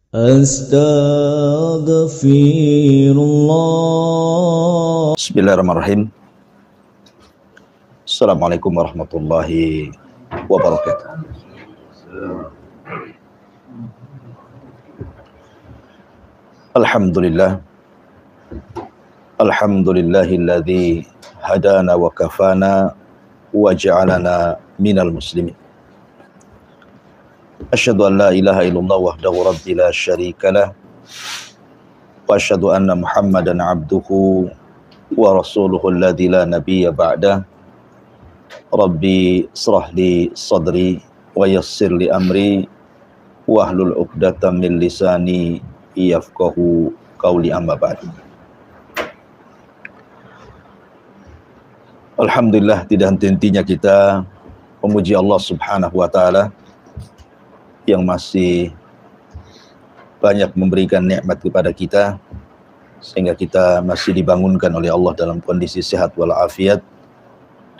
Astaghfirullah. Bismillahirrahmanirrahim. Assalamualaikum warahmatullahi wabarakatuh. Alhamdulillah. Alhamdulillahilladzi hadana wa kafana wa ja'alana minal muslimin. Asyhadu an la ilaha illallah wahdahu rabbi la syarikalah wa asyhadu anna Muhammadan abduhu wa rasuluhu alladzi la nabiyya ba'dah. Rabbi israh li sadri wa yassir li amri wahlul 'uqdatam min lisani yafqahu qawli, amma ba'd. Alhamdulillah, tidak henti-hentinya kita memuji Allah Subhanahu wa taala yang masih banyak memberikan nikmat kepada kita sehingga kita masih dibangunkan oleh Allah dalam kondisi sehat walafiat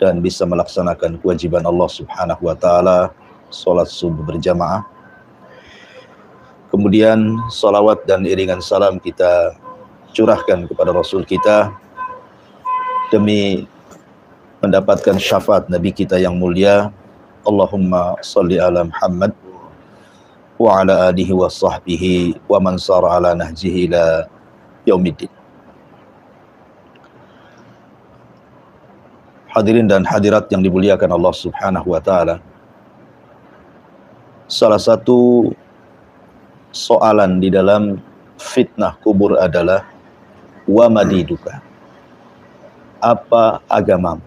dan bisa melaksanakan kewajiban Allah Subhanahu wa taala, salat subuh berjamaah. Kemudian salawat dan iringan salam kita curahkan kepada Rasul kita demi mendapatkan syafaat Nabi kita yang mulia. Allahumma salli ala Muhammad wa ala alihi wa sahbihi wa man sara ala nahjihi ila yaumiddin. Hadirin dan hadirat yang dimuliakan Allah Subhanahu wa taala, salah satu soalan di dalam fitnah kubur adalah wa madiduka, apa agamamu?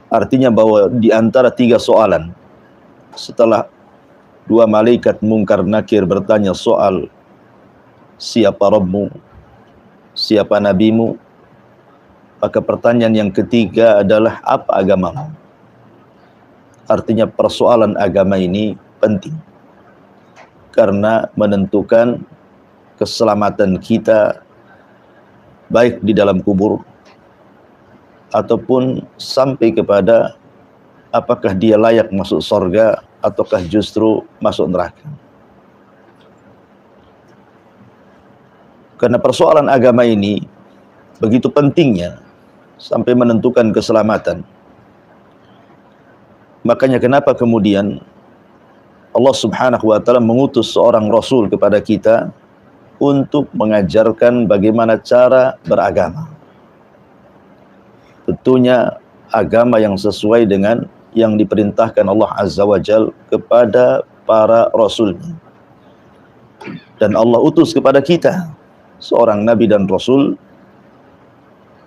Artinya bahwa di antara tiga soalan, setelah dua malaikat mungkar nakir bertanya soal siapa Rabbmu, siapa nabimu, maka pertanyaan yang ketiga adalah apa agamamu? Artinya persoalan agama ini penting karena menentukan keselamatan kita baik di dalam kubur ataupun sampai kepada apakah dia layak masuk surga ataukah justru masuk neraka. Karena persoalan agama ini begitu pentingnya sampai menentukan keselamatan. Makanya kenapa kemudian Allah Subhanahu wa taala mengutus seorang rasul kepada kita untuk mengajarkan bagaimana cara beragama. Tentunya agama yang sesuai dengan yang diperintahkan Allah Azza wa Jalla kepada para rasulnya. Dan Allah utus kepada kita seorang nabi dan rasul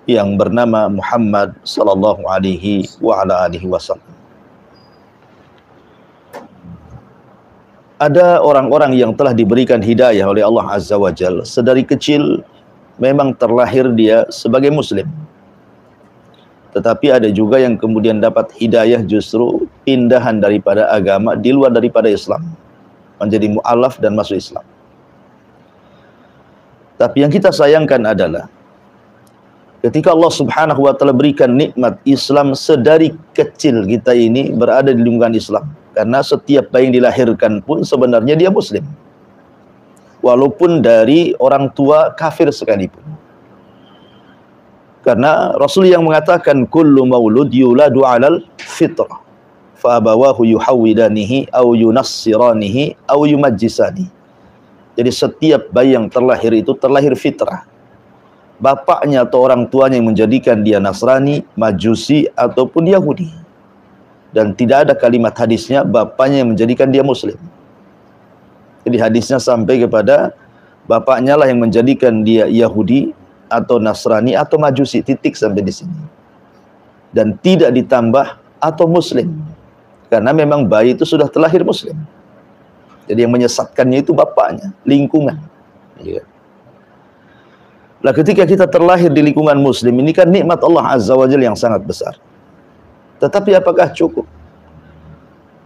yang bernama Muhammad sallallahu alaihi wa ala alihi wasallam. Ada orang-orang yang telah diberikan hidayah oleh Allah Azza wa Jalla sedari kecil, memang terlahir dia sebagai muslim. Tetapi ada juga yang kemudian dapat hidayah justru pindahan daripada agama di luar daripada Islam, menjadi mu'alaf dan masuk Islam. Tapi yang kita sayangkan adalah ketika Allah Subhanahu wa taala berikan nikmat Islam, sedari kecil kita ini berada di lingkungan Islam. Karena setiap bayi yang dilahirkan pun sebenarnya dia muslim, walaupun dari orang tua kafir sekalipun. Karena Rasul yang mengatakan kullu maulud yuladu 'alal fitrah fa abawahu yuhawwidanihi aw yunassiranihi aw yumajjisani. Jadi setiap bayi yang terlahir itu terlahir fitrah. Bapaknya atau orang tuanya yang menjadikan dia Nasrani, Majusi ataupun Yahudi. Dan tidak ada kalimat hadisnya bapaknya yang menjadikan dia muslim. Jadi hadisnya sampai kepada bapaknya lah yang menjadikan dia Yahudi atau Nasrani atau Majusi, titik sampai di sini. Dan tidak ditambah atau muslim. Karena memang bayi itu sudah terlahir muslim. Jadi yang menyesatkannya itu bapaknya, lingkungan. Ya. Nah, ketika kita terlahir di lingkungan muslim, ini kan nikmat Allah Azza wa Jalla yang sangat besar. Tetapi apakah cukup?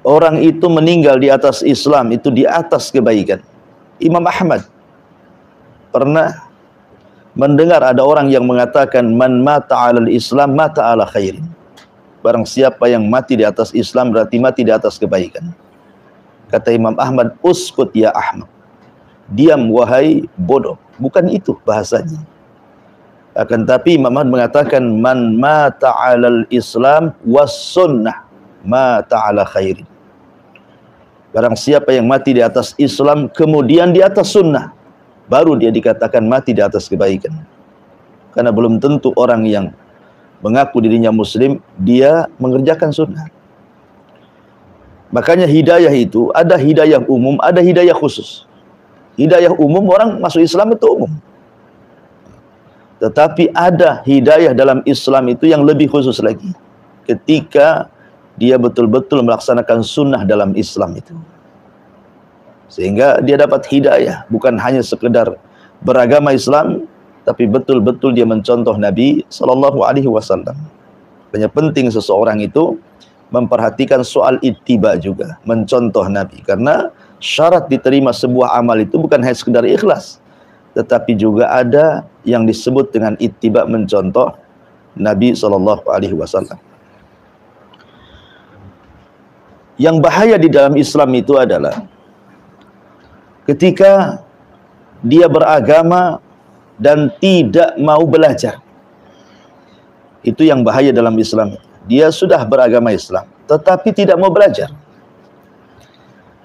Orang itu meninggal di atas Islam, itu di atas kebaikan. Imam Ahmad pernah mendengar ada orang yang mengatakan man mata 'alal Islam mata 'ala khairin. Barang siapa yang mati di atas Islam berarti mati di atas kebaikan. Kata Imam Ahmad, uskut ya Ahmad. Diam wahai bodoh. Bukan itu bahasanya. Akan tapi Imam Ahmad mengatakan, man mata 'alal Islam was sunnah mata 'ala khairin. Barang siapa yang mati di atas Islam kemudian di atas sunnah, baru dia dikatakan mati di atas kebaikan. Karena belum tentu orang yang mengaku dirinya muslim dia mengerjakan sunnah. Makanya hidayah itu ada hidayah umum, ada hidayah khusus. Hidayah umum orang masuk Islam itu umum. Tetapi ada hidayah dalam Islam itu yang lebih khusus lagi. Ketika dia betul-betul melaksanakan sunnah dalam Islam itu. Sehingga dia dapat hidayah. Bukan hanya sekedar beragama Islam, tapi betul-betul dia mencontoh Nabi SAW. Banyak penting seseorang itu memperhatikan soal ittiba juga. Mencontoh Nabi. Karena syarat diterima sebuah amal itu bukan hanya sekedar ikhlas. Tetapi juga ada yang disebut dengan ittiba, mencontoh Nabi SAW. Yang bahaya di dalam Islam itu adalah ketika dia beragama dan tidak mau belajar. Itu yang bahaya dalam Islam. Dia sudah beragama Islam, tetapi tidak mau belajar.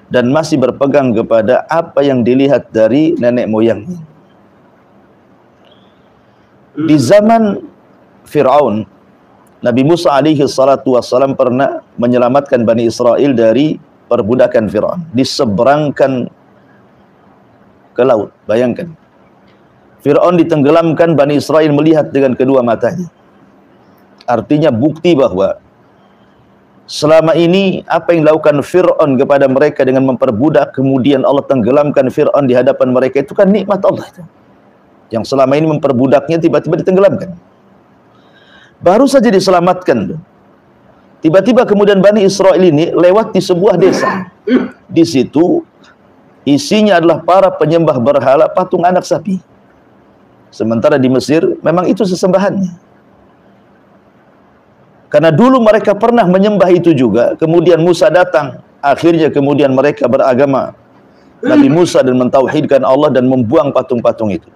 Dan masih berpegang kepada apa yang dilihat dari nenek moyangnya. Di zaman Fir'aun, Nabi Musa alaihi salatu wassalam pernah menyelamatkan Bani Israel dari perbudakan Fir'aun. Diseberangkan ke laut. Bayangkan. Fir'aun ditenggelamkan, Bani Israel melihat dengan kedua matanya. Artinya bukti bahwa selama ini apa yang dilakukan Fir'aun kepada mereka dengan memperbudak, kemudian Allah tenggelamkan Fir'aun di hadapan mereka, itu kan nikmat Allah itu. Yang selama ini memperbudaknya tiba-tiba ditenggelamkan. Baru saja diselamatkan. Tiba-tiba kemudian Bani Israel ini lewat di sebuah desa. Di situ isinya adalah para penyembah berhala patung anak sapi. Sementara di Mesir memang itu sesembahannya. Karena dulu mereka pernah menyembah itu juga. Kemudian Musa datang. Akhirnya kemudian mereka beragama Nabi Musa dan mentauhidkan Allah dan membuang patung-patung itu.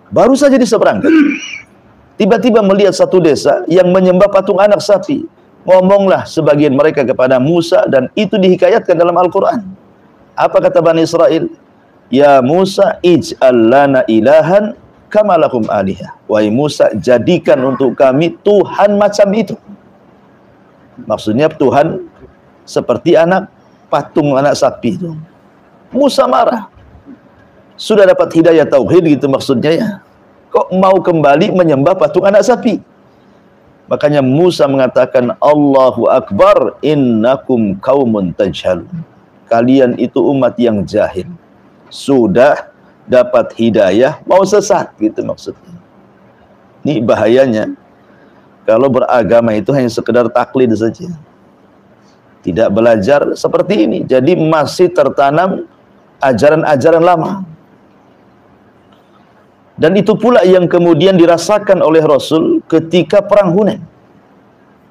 Baru saja diseberangkan. Tiba-tiba melihat satu desa yang menyembah patung anak sapi. Ngomonglah sebagian mereka kepada Musa dan itu dihikayatkan dalam Al-Quran. Apa kata Bani Israel? Ya Musa ij'al lana ilahan kama lahum alihah. Wahai Musa, jadikan untuk kami Tuhan macam itu. Maksudnya Tuhan seperti patung anak sapi itu. Musa marah. Sudah dapat hidayah tauhid gitu maksudnya ya. Kok mau kembali menyembah patung anak sapi? Makanya Musa mengatakan, Allahu Akbar, innakum qaumun tajhalun. Kalian itu umat yang jahil. Sudah dapat hidayah, mau sesat gitu maksudnya. Ini bahayanya. Kalau beragama itu hanya sekedar taklid saja. Tidak belajar seperti ini. Jadi masih tertanam ajaran-ajaran lama. Dan itu pula yang kemudian dirasakan oleh Rasul ketika perang Hunain.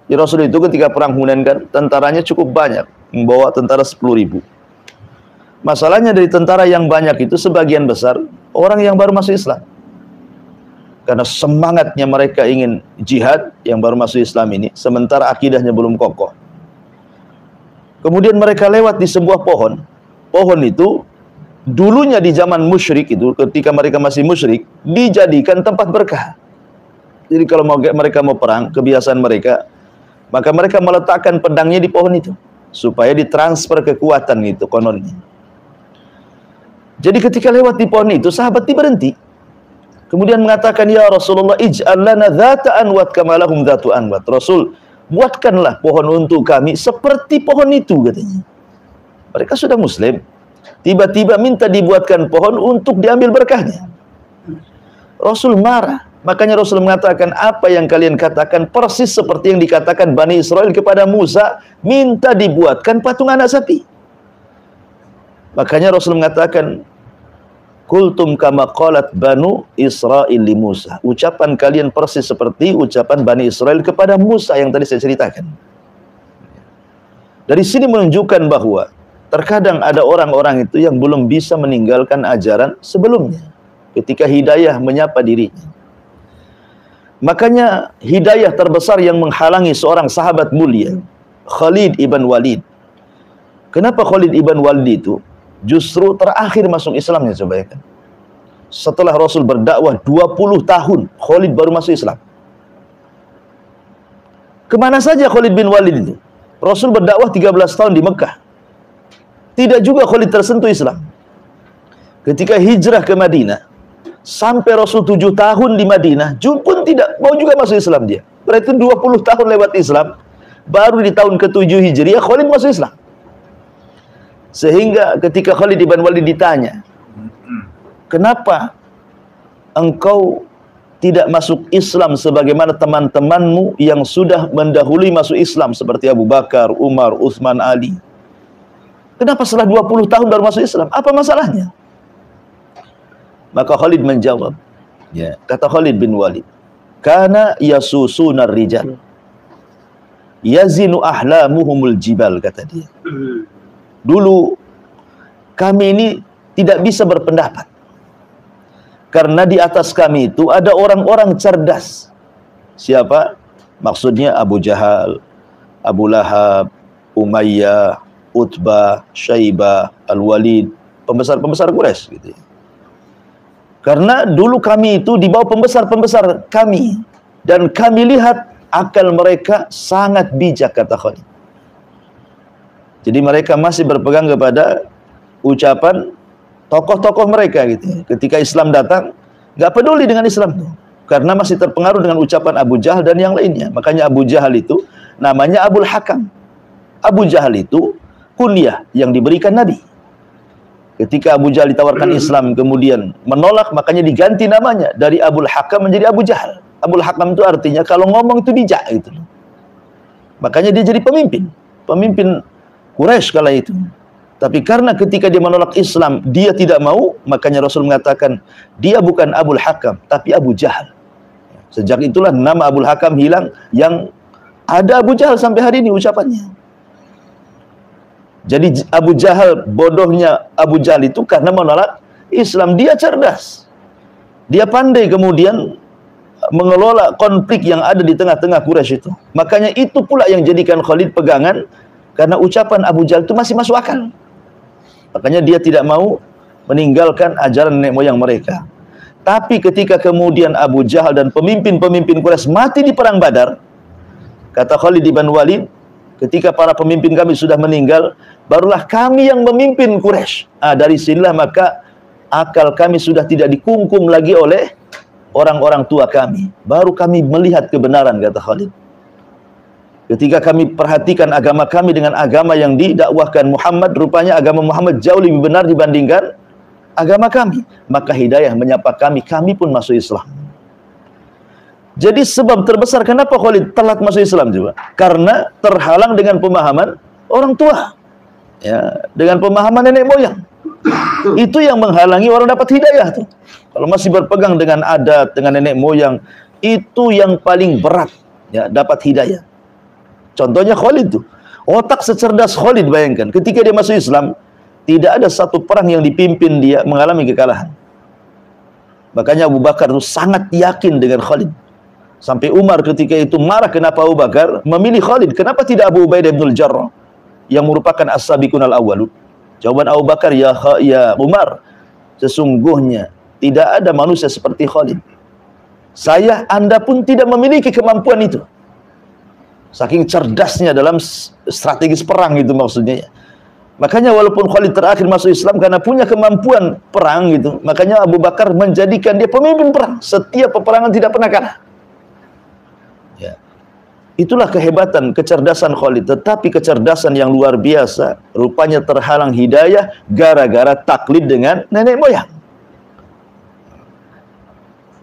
Di Rasul itu ketika perang Hunain kan tentaranya cukup banyak, membawa tentara 10.000. Masalahnya dari tentara yang banyak itu sebagian besar orang yang baru masuk Islam. Karena semangatnya mereka ingin jihad yang baru masuk Islam ini, sementara akidahnya belum kokoh. Kemudian mereka lewat di sebuah pohon. Pohon itu dulunya di zaman musyrik itu, ketika mereka masih musyrik, dijadikan tempat berkah. Jadi kalau mereka mau perang, kebiasaan mereka, maka mereka meletakkan pedangnya di pohon itu, supaya ditransfer kekuatan itu kononnya. Jadi ketika lewat di pohon itu, sahabat berhenti. Kemudian mengatakan, ya Rasulullah, ij'al lana dhata anwat kama lahum dhatu anwat. Rasul, buatkanlah pohon untuk kami seperti pohon itu, katanya. Mereka sudah muslim. Tiba-tiba minta dibuatkan pohon untuk diambil berkahnya. Rasul marah. Makanya Rasul mengatakan, apa yang kalian katakan persis seperti yang dikatakan Bani Israel kepada Musa, minta dibuatkan patung anak sapi. Makanya Rasul mengatakan, kultum kama qalat Banu Israel li Musa. Ucapan kalian persis seperti ucapan Bani Israel kepada Musa yang tadi saya ceritakan. Dari sini menunjukkan bahwa terkadang ada orang-orang itu yang belum bisa meninggalkan ajaran sebelumnya ketika hidayah menyapa dirinya. Makanya hidayah terbesar yang menghalangi seorang sahabat mulia, Khalid ibn Walid. Kenapa Khalid ibn Walid itu justru terakhir masuk Islamnya, coba ya kan? Setelah Rasul berdakwah 20 tahun, Khalid baru masuk Islam. Kemana saja Khalid bin Walid itu? Rasul berdakwah 13 tahun di Mekah. Tidak juga Khalid tersentuh Islam. Ketika hijrah ke Madinah, sampai Rasul 7 tahun di Madinah, pun tidak mau juga masuk Islam dia. Berarti 20 tahun lewat Islam, baru di tahun ke-7 Hijriah, Khalid masuk Islam. Sehingga ketika Khalid bin Walid ditanya, kenapa engkau tidak masuk Islam sebagaimana teman-temanmu yang sudah mendahului masuk Islam seperti Abu Bakar, Umar, Utsman, Ali? Kenapa setelah 20 tahun baru masuk Islam? Apa masalahnya? Maka Khalid menjawab, ya, kata Khalid bin Walid, kana yasusunar rijal, yazinu ahlamuhumul jibal, kata dia. Dulu kami ini tidak bisa berpendapat, karena di atas kami itu ada orang-orang cerdas. Siapa? Maksudnya Abu Jahal, Abu Lahab, Umayyah, Utbah, Syaibah, Al-Walid, pembesar-pembesar Quraisy gitu ya. Karena dulu kami itu di bawah pembesar-pembesar kami, dan kami lihat akal mereka sangat bijak, kata Khalid. Jadi mereka masih berpegang kepada ucapan tokoh-tokoh mereka gitu. Ketika Islam datang, nggak peduli dengan Islam tuh, karena masih terpengaruh dengan ucapan Abu Jahal dan yang lainnya. Makanya Abu Jahal itu namanya Abul Hakam. Abu Jahal itu kunyah yang diberikan Nabi. Ketika Abu Jahal ditawarkan Islam kemudian menolak, makanya diganti namanya dari Abul Hakam menjadi Abu Jahal. Abul Hakam itu artinya kalau ngomong itu bijak gitu. Makanya dia jadi pemimpin Quraisy kala itu. Tapi karena ketika dia menolak Islam, dia tidak mau, makanya Rasul mengatakan dia bukan Abul Hakam tapi Abu Jahal. Sejak itulah nama Abul Hakam hilang, yang ada Abu Jahal sampai hari ini ucapannya. Jadi Abu Jahal, bodohnya Abu Jahal itu karena menolak Islam. Dia cerdas, dia pandai kemudian mengelola konflik yang ada di tengah-tengah Quraisy itu. Makanya itu pula yang jadikan Khalid pegangan, karena ucapan Abu Jahal itu masih masuk akal. Makanya dia tidak mau meninggalkan ajaran nenek moyang mereka. Tapi ketika kemudian Abu Jahal dan pemimpin-pemimpin Quraisy mati di perang Badar, kata Khalid bin Walid, ketika para pemimpin kami sudah meninggal, barulah kami yang memimpin Quraisy. Dari sinilah maka akal kami sudah tidak dikungkum lagi oleh orang-orang tua kami. Baru kami melihat kebenaran, kata Khalid. Ketika kami perhatikan agama kami dengan agama yang didakwahkan Muhammad, rupanya agama Muhammad jauh lebih benar dibandingkan agama kami. Maka hidayah menyapa kami, kami pun masuk Islam. Jadi sebab terbesar kenapa Khalid telat masuk Islam juga, karena terhalang dengan pemahaman orang tua, ya, dengan pemahaman nenek moyang. Itu yang menghalangi orang dapat hidayah tuh. Kalau masih berpegang dengan adat, dengan nenek moyang, itu yang paling berat, ya, dapat hidayah. Contohnya Khalid tuh, otak secerdas Khalid, bayangkan ketika dia masuk Islam, tidak ada satu perang yang dipimpin dia mengalami kekalahan. Makanya Abu Bakar itu sangat yakin dengan Khalid. Sampai Umar ketika itu marah kenapa Abu Bakar memilih Khalid, kenapa tidak Abu Ubaidah bin Al-Jarrah yang merupakan as-sabiqun al-awwalun. Jawaban Abu Bakar, ya Umar, sesungguhnya tidak ada manusia seperti Khalid. Anda pun tidak memiliki kemampuan itu. Saking cerdasnya dalam strategis perang itu maksudnya. Makanya walaupun Khalid terakhir masuk Islam karena punya kemampuan perang gitu, makanya Abu Bakar menjadikan dia pemimpin perang. Setiap peperangan tidak pernah kalah. Ya. Itulah kehebatan, kecerdasan Khalid. Tetapi kecerdasan yang luar biasa, rupanya terhalang hidayah gara-gara taklid dengan nenek moyang.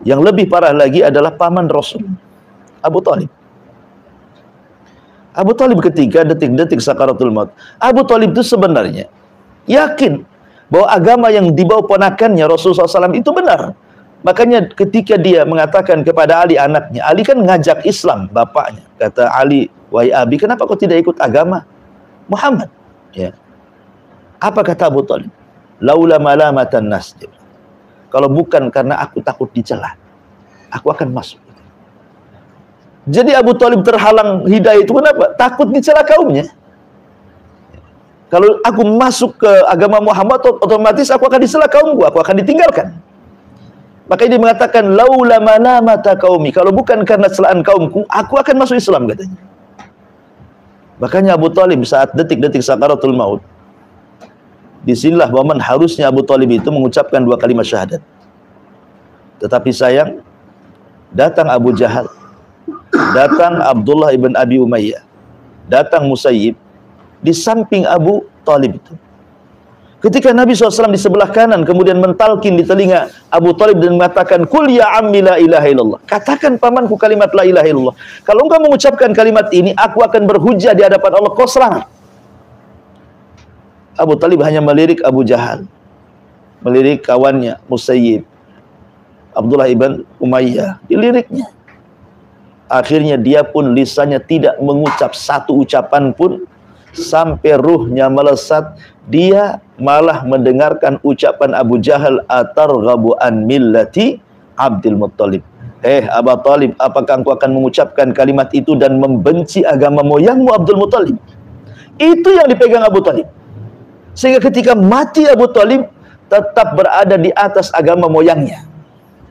Yang lebih parah lagi adalah paman Rasul, Abu Thalib. Abu Thalib ketika detik-detik sakaratul maut, Abu Thalib itu sebenarnya yakin bahwa agama yang dibawa ponakannya Rasulullah SAW itu benar. Makanya ketika dia mengatakan kepada Ali anaknya, Ali kan ngajak Islam bapaknya. Kata Ali, wahai abi, kenapa kau tidak ikut agama Muhammad? Ya. Apa kata Abu Thalib? Laula malamatan nas. Kalau bukan karena aku takut dicela, aku akan masuk. Jadi Abu Thalib terhalang hidayah itu kenapa? Takut dicela kaumnya. Kalau aku masuk ke agama Muhammad, otomatis aku akan dicela kaumku, aku akan ditinggalkan. Makanya dia mengatakan laula malamata qaumi, kalau bukan karena celaan kaumku, aku akan masuk Islam, katanya. Makanya Abu Thalib saat detik-detik sakaratul maut, disinilah momen harusnya Abu Thalib itu mengucapkan 2 kalimat syahadat. Tetapi sayang, datang Abu Jahal, datang Abdullah ibn Abi Umayyah, datang Musayyib di samping Abu Thalib itu. Ketika Nabi SAW di sebelah kanan kemudian mentalkin di telinga Abu Thalib dan mengatakan, Kul ya ammi la ilaha illallah. Katakan pamanku kalimat la ilaha illallah. Kalau engkau mengucapkan kalimat ini, aku akan berhujjah di hadapan Allah, kau selamat. Abu Thalib hanya melirik Abu Jahal, melirik kawannya Musayyib, Abdullah ibn Umayyah, diliriknya. Akhirnya dia pun lisannya tidak mengucap satu ucapan pun, sampai ruhnya melesat. Dia malah mendengarkan ucapan Abu Jahal, atarghabu an millati Abdul Muttalib. Abu Thalib, apakah engkau akan mengucapkan kalimat itu dan membenci agama moyangmu Abdul Muttalib? Itu yang dipegang Abu Thalib. Sehingga ketika mati Abu Thalib tetap berada di atas agama moyangnya.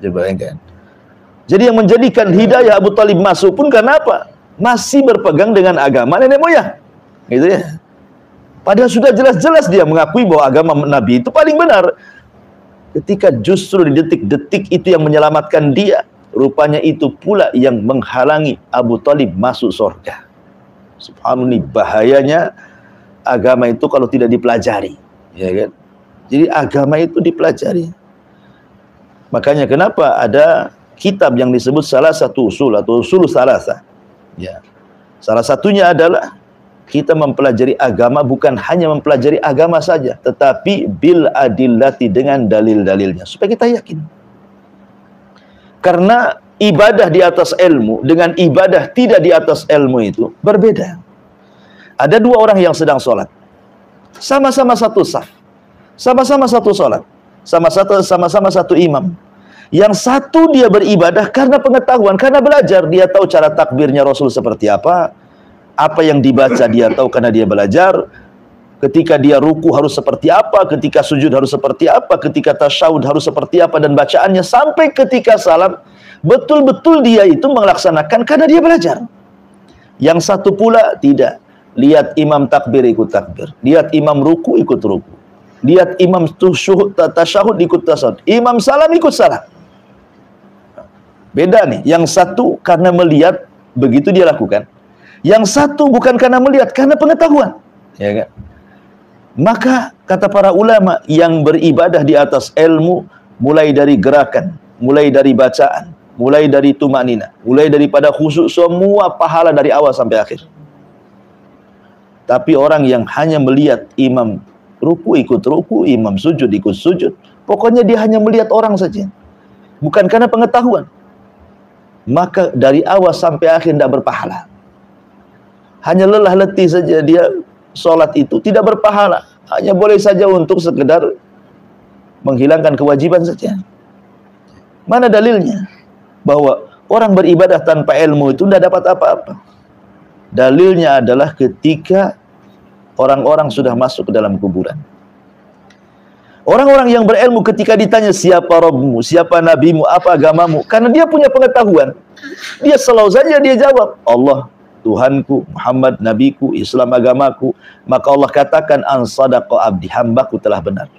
Bayangkan. Jadi yang menjadikan hidayah Abu Thalib masuk pun karena apa? Masih berpegang dengan agama nenek moyang. Gitu ya. Padahal sudah jelas-jelas dia mengakui bahwa agama Nabi itu paling benar. Ketika justru di detik-detik itu yang menyelamatkan dia, rupanya itu pula yang menghalangi Abu Thalib masuk surga. Subhanallah, bahayanya agama itu kalau tidak dipelajari, ya kan? Jadi agama itu dipelajari. Makanya kenapa ada kitab yang disebut salah satu usul atau usul salasa. Ya. Salah satunya adalah kita mempelajari agama bukan hanya mempelajari agama saja, tetapi bil adillati, dengan dalil-dalilnya, supaya kita yakin. Karena ibadah di atas ilmu dengan ibadah tidak di atas ilmu itu berbeda. Ada 2 orang yang sedang sholat, sama-sama satu saf, sama-sama satu sholat, sama-sama satu imam. Yang satu dia beribadah karena pengetahuan, karena belajar. Dia tahu cara takbirnya Rasul seperti apa yang dibaca dia tahu karena dia belajar. Ketika dia ruku harus seperti apa, ketika sujud harus seperti apa, ketika tasyahud harus seperti apa, dan bacaannya sampai ketika salam, betul-betul dia itu melaksanakan karena dia belajar. Yang satu pula tidak. Lihat imam takbir ikut takbir, lihat imam ruku ikut ruku, lihat imam tasyahud ikut tasyahud, imam salam ikut salam. Beda nih, yang satu karena melihat begitu dia lakukan, yang satu bukan karena melihat, karena pengetahuan, ya kan? Maka kata para ulama, yang beribadah di atas ilmu, mulai dari gerakan, mulai dari bacaan, mulai dari tumanina, mulai daripada khusyuk, semua pahala dari awal sampai akhir. Tapi orang yang hanya melihat imam ruku ikut ruku, imam sujud ikut sujud, pokoknya dia hanya melihat orang saja, bukan karena pengetahuan, maka dari awal sampai akhir tidak berpahala. Hanya lelah letih saja dia. Sholat itu tidak berpahala, hanya boleh saja untuk sekedar menghilangkan kewajiban saja. Mana dalilnya bahwa orang beribadah tanpa ilmu itu tidak dapat apa-apa? Dalilnya adalah ketika orang-orang sudah masuk ke dalam kuburan. Orang-orang yang berilmu ketika ditanya siapa Rabbmu, siapa Nabimu, apa agamamu, karena dia punya pengetahuan, dia selalu saja dia jawab, Allah Tuhanku, Muhammad Nabiku, Islam agamaku. Maka Allah katakan, an sadaqa abdi, hambaku telah benar.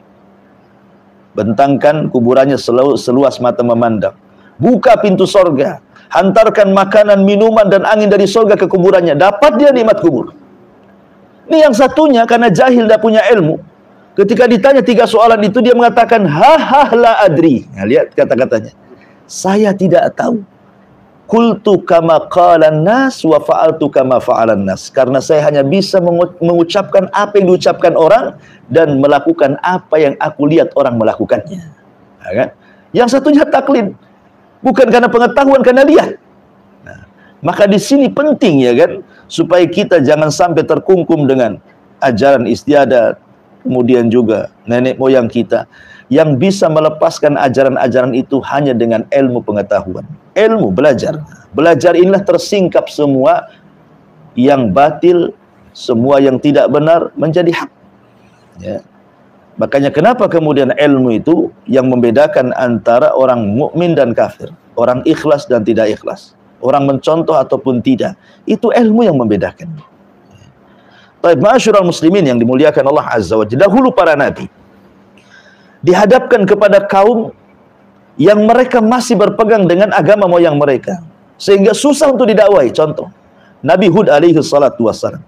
Bentangkan kuburannya seluas mata memandang, buka pintu sorga, hantarkan makanan, minuman, dan angin dari sorga ke kuburannya, dapat dia nikmat kubur. Ini yang satunya karena jahil, tidak punya ilmu. Ketika ditanya 3 soalan itu, dia mengatakan, la adri. Nah, lihat kata-katanya, saya tidak tahu. Qultu kama qalan nas wa fa'altu kama fa'alan nas. Karena saya hanya bisa mengucapkan apa yang diucapkan orang dan melakukan apa yang aku lihat orang melakukannya. Nah, kan? Yang satunya taklid, bukan karena pengetahuan, karena lihat. Nah, maka di sini penting, ya kan, supaya kita jangan sampai terkungkum dengan ajaran istiadat, kemudian juga nenek moyang kita, yang bisa melepaskan ajaran-ajaran itu hanya dengan ilmu pengetahuan. Ilmu, belajar. Belajar inilah tersingkap semua yang batil, semua yang tidak benar menjadi hak. Ya. Makanya kenapa kemudian ilmu itu yang membedakan antara orang mukmin dan kafir, orang ikhlas dan tidak ikhlas, orang mencontoh ataupun tidak, itu ilmu yang membedakan. Baik, ma'asyiral muslimin yang dimuliakan Allah Azza wa Jalla, dahulu para nabi dihadapkan kepada kaum yang mereka masih berpegang dengan agama moyang mereka, sehingga susah untuk didakwai. Contoh, Nabi Hud alaihi salatu wassalam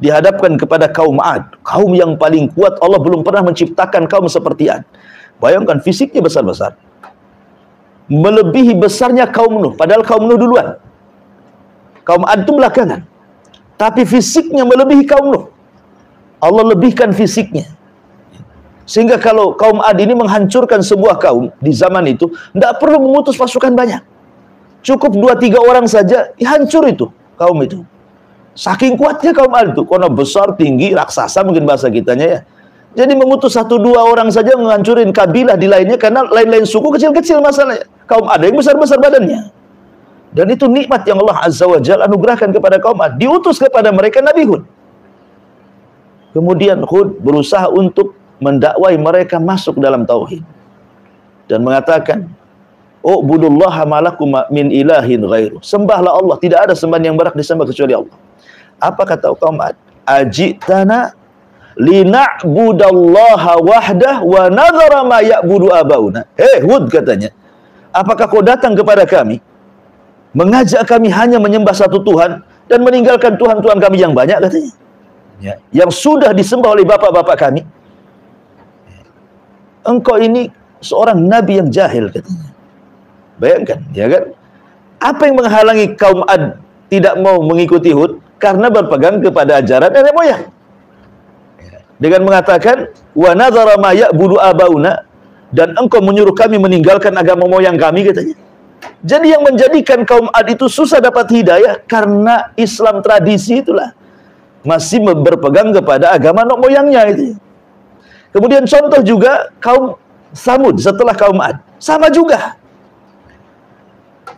dihadapkan kepada kaum Ad, kaum yang paling kuat. Allah belum pernah menciptakan kaum seperti Ad. Bayangkan, fisiknya besar-besar, melebihi besarnya kaum Nuh, padahal kaum Nuh duluan. Kaum Ad itu belakangan, tapi fisiknya melebihi kaum Nuh. Allah lebihkan fisiknya, sehingga kalau kaum Ad ini menghancurkan sebuah kaum di zaman itu, tidak perlu mengutus pasukan banyak, cukup 2-3 orang saja, hancur itu kaum itu. Saking kuatnya kaum Ad itu, karena besar, tinggi, raksasa mungkin bahasa kitanya ya. Jadi mengutus 1-2 orang saja menghancurin kabilah di lainnya, karena lain-lain suku kecil-kecil masalahnya. Kaum Ad yang besar-besar badannya. Dan itu nikmat yang Allah Azza wa Jalla anugerahkan kepada kaum Ad. Diutus kepada mereka Nabi Hud. Kemudian Hud berusaha untuk mendakwai mereka masuk dalam tauhid dan mengatakan, "U'budullaha ma lakum min ilahin ghairu." Sembahlah Allah, tidak ada sembahan yang berhak disembah kecuali Allah. Apa kata kaum Ad? "Ajitana lina'budallaha wahdah wa nadhara ma ya'budu abauna." Hei Hud, katanya, apakah kau datang kepada kami, mengajak kami hanya menyembah satu Tuhan dan meninggalkan Tuhan-Tuhan kami yang banyak, katanya, ya, yang sudah disembah oleh bapak-bapak kami? Engkau ini seorang nabi yang jahil, katanya. Bayangkan, ya kan? Apa yang menghalangi kaum Ad tidak mau mengikuti Hud? Karena berpegang kepada ajaran nenek moyang. Dengan mengatakan, "Wa nadhara ma ya'budu abauna," dan engkau menyuruh kami meninggalkan agama moyang kami, katanya. Jadi yang menjadikan kaum Ad itu susah dapat hidayah karena Islam tradisi itulah masih berpegang kepada agama nenek moyangnya itu. Kemudian contoh juga kaum Samud setelah kaum Ad, sama juga.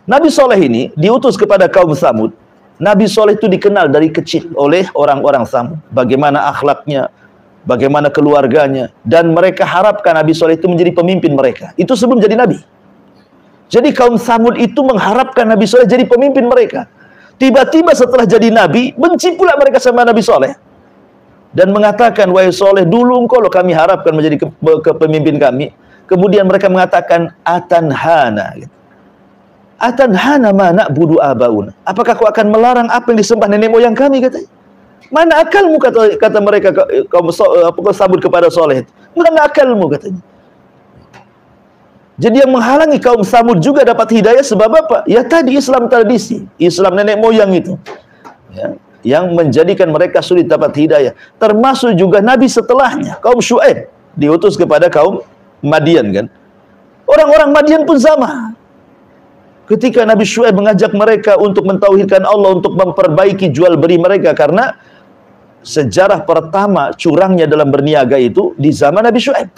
Nabi Soleh ini diutus kepada kaum Samud. Nabi Soleh itu dikenal dari kecil oleh orang-orang Samud, bagaimana akhlaknya, bagaimana keluarganya, dan mereka harapkan Nabi Soleh itu menjadi pemimpin mereka. Itu sebelum jadi Nabi. Jadi kaum Samud itu mengharapkan Nabi Soleh jadi pemimpin mereka. Tiba-tiba setelah jadi Nabi, benci pula mereka sama Nabi Soleh. Dan mengatakan, "Wahai Soleh, dulu engkau loh kami harapkan menjadi kepemimpin kami." Kemudian mereka mengatakan, "Atanhana." "Atanhana ma na'budu abauna." Apakah kau akan melarang apa yang disembah nenek moyang kami, katanya. Mana akalmu, kata mereka kaum Samud kepada Soleh. Mana akalmu, katanya. Jadi yang menghalangi kaum Samud juga dapat hidayah sebab apa? Ya tadi, Islam tradisi, Islam nenek moyang itu, ya, yang menjadikan mereka sulit dapat hidayah. Termasuk juga Nabi setelahnya, kaum Syuaib diutus kepada kaum Madian, kan? Orang-orang Madian pun sama. Ketika Nabi Syuaib mengajak mereka untuk mentauhidkan Allah, untuk memperbaiki jual beli mereka, karena sejarah pertama curangnya dalam berniaga itu di zaman Nabi Syuaib.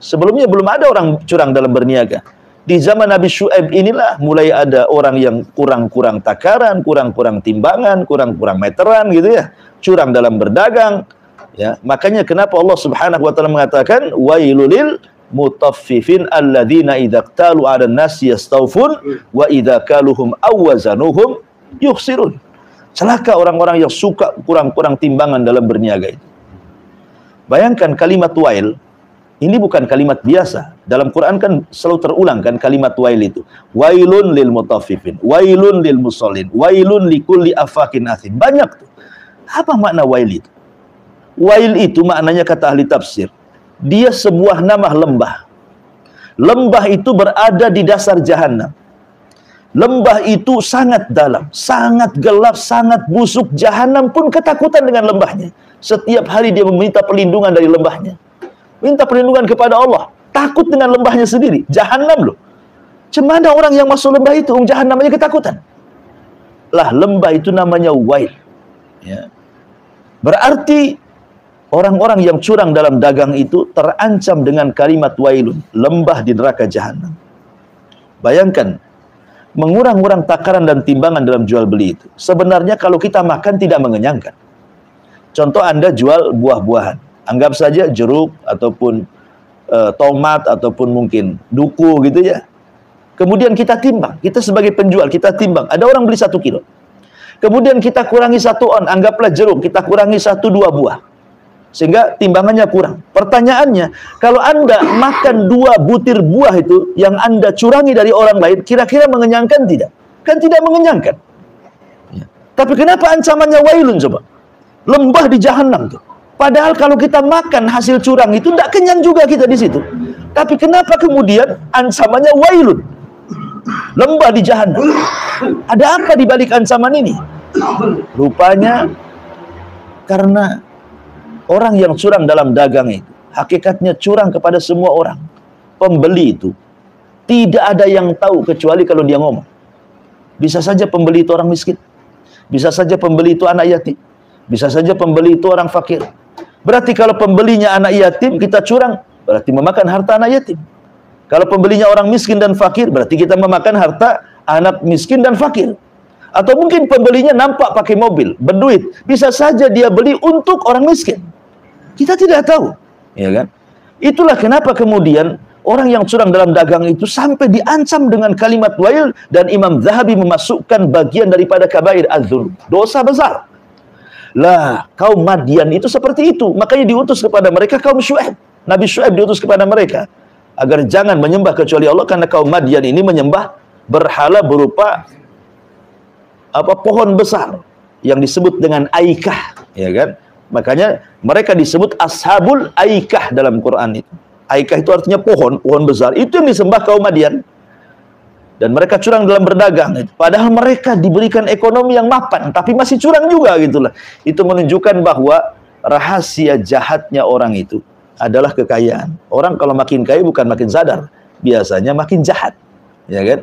Sebelumnya belum ada orang curang dalam berniaga. Di zaman Nabi Syuaib inilah mulai ada orang yang kurang-kurang takaran, kurang-kurang timbangan, kurang-kurang meteran, gitu ya. Curang dalam berdagang. Ya, makanya kenapa Allah Subhanahu wa taala mengatakan, "Wailul mutaffifin alladzina idza qtalu 'alan nasi yastawfun wa idza kaluhum aw wazanuhum yukhsirun." Celaka orang-orang yang suka kurang-kurang timbangan dalam berniaga itu. Bayangkan kalimat wail, ini bukan kalimat biasa. Dalam Quran kan selalu terulang kan kalimat wail itu. Wailun lil mutaffifin, wailun lil musallin, wailun likulli afakin athim. Banyak tuh. Apa makna wail itu? Wail itu maknanya kata ahli tafsir, dia sebuah nama lembah. Lembah itu berada di dasar jahanam. Lembah itu sangat dalam, sangat gelap, sangat busuk. Jahanam pun ketakutan dengan lembahnya. Setiap hari dia meminta perlindungan dari lembahnya. Minta perlindungan kepada Allah. Takut dengan lembahnya sendiri. Jahanam loh. Cemana orang yang masuk lembah itu, jahanam aja ketakutan. Lah, lembah itu namanya wail. Ya. Berarti Orang-orang yang curang dalam dagang itu terancam dengan kalimat wailun, lembah di neraka jahanam. Bayangkan, mengurang-urang takaran dan timbangan dalam jual beli itu. Sebenarnya kalau kita makan tidak mengenyangkan. Contoh Anda jual buah-buahan, anggap saja jeruk ataupun tomat ataupun mungkin duku gitu ya. Kemudian kita timbang, kita sebagai penjual kita timbang. Ada orang beli 1 kilo. Kemudian kita kurangi 1 on, anggaplah jeruk, kita kurangi 1-2 buah. Sehingga timbangannya kurang. Pertanyaannya, kalau Anda makan 2 butir buah itu yang Anda curangi dari orang lain, kira-kira mengenyangkan tidak? Kan tidak mengenyangkan. Ya. Tapi kenapa ancamannya wailun coba? Lembah di jahanam tuh. Padahal kalau kita makan hasil curang itu tidak kenyang juga kita di situ. Tapi kenapa kemudian ancamannya wailun? Lembah di jahanam. Ada apa di balik ancaman ini? Rupanya karena orang yang curang dalam dagang itu, hakikatnya curang kepada semua orang. Pembeli itu tidak ada yang tahu kecuali kalau dia ngomong. Bisa saja pembeli itu orang miskin. Bisa saja pembeli itu anak yatim. Bisa saja pembeli itu orang fakir. Berarti kalau pembelinya anak yatim, kita curang, berarti memakan harta anak yatim. Kalau pembelinya orang miskin dan fakir, berarti kita memakan harta anak miskin dan fakir. Atau mungkin pembelinya nampak pakai mobil, berduit. Bisa saja dia beli untuk orang miskin. Kita tidak tahu, ya kan? Itulah kenapa kemudian orang yang curang dalam dagang itu sampai diancam dengan kalimat wail, dan Imam Zahabi memasukkan bagian daripada kabair az-zulm, dosa besar. Lah, kaum Madian itu seperti itu, makanya diutus kepada mereka kaum Syuaib. Nabi Syuaib diutus kepada mereka agar jangan menyembah kecuali Allah, karena kaum Madian ini menyembah berhala berupa pohon besar yang disebut dengan Aikah, ya kan? Makanya mereka disebut ashabul Aikah dalam Quran itu. Aikah itu artinya pohon besar. Itu yang disembah kaum Madian. Dan mereka curang dalam berdagang. Padahal mereka diberikan ekonomi yang mapan, tapi masih curang juga gitulah. Itu menunjukkan bahwa rahasia jahatnya orang itu adalah kekayaan. Orang kalau makin kaya bukan makin sadar, biasanya makin jahat, ya kan?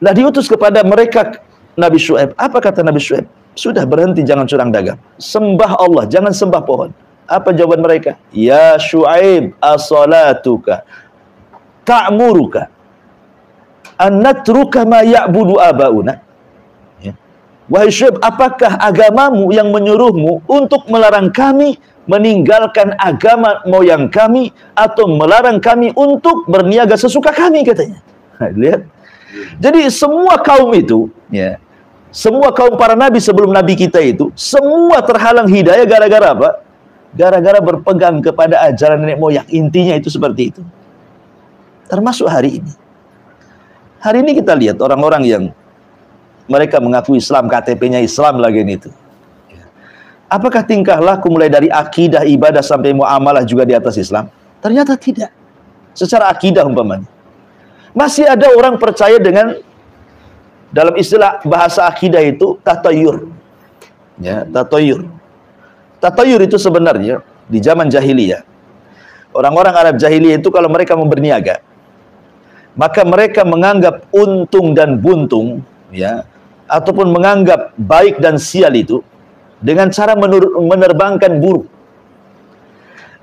Lah diutus kepada mereka Nabi Syuaib. Apa kata Nabi Syuaib? Sudah, berhenti, jangan curang dagang. Sembah Allah, jangan sembah pohon. Apa jawaban mereka? Ya Syuaib, as-salatuka ta'muruka an natruka ma ya'budu abauna. Ya. Wahai Syuaib, apakah agamamu yang menyuruhmu untuk melarang kami meninggalkan agama moyang kami, atau melarang kami untuk berniaga sesuka kami, katanya. Lihat. Jadi semua kaum itu, ya, semua kaum para nabi sebelum nabi kita itu, semua terhalang hidayah gara-gara apa? Gara-gara berpegang kepada ajaran nenek moyang. Intinya itu seperti itu. Termasuk hari ini. Hari ini kita lihat orang-orang yang mereka mengaku Islam, KTP-nya Islam lagi itu. Apakah tingkah laku mulai dari akidah, ibadah sampai muamalah juga di atas Islam? Ternyata tidak. Secara akidah umpamanya. Masih ada orang percaya dengan, dalam istilah bahasa akidah itu, tatayur. Ya, tatayur. Tatayur itu sebenarnya di zaman jahiliyah. Orang-orang Arab jahiliyah itu kalau mereka mau berniaga, maka mereka menganggap untung dan buntung, ya, ataupun menganggap baik dan sial itu dengan cara menerbangkan burung.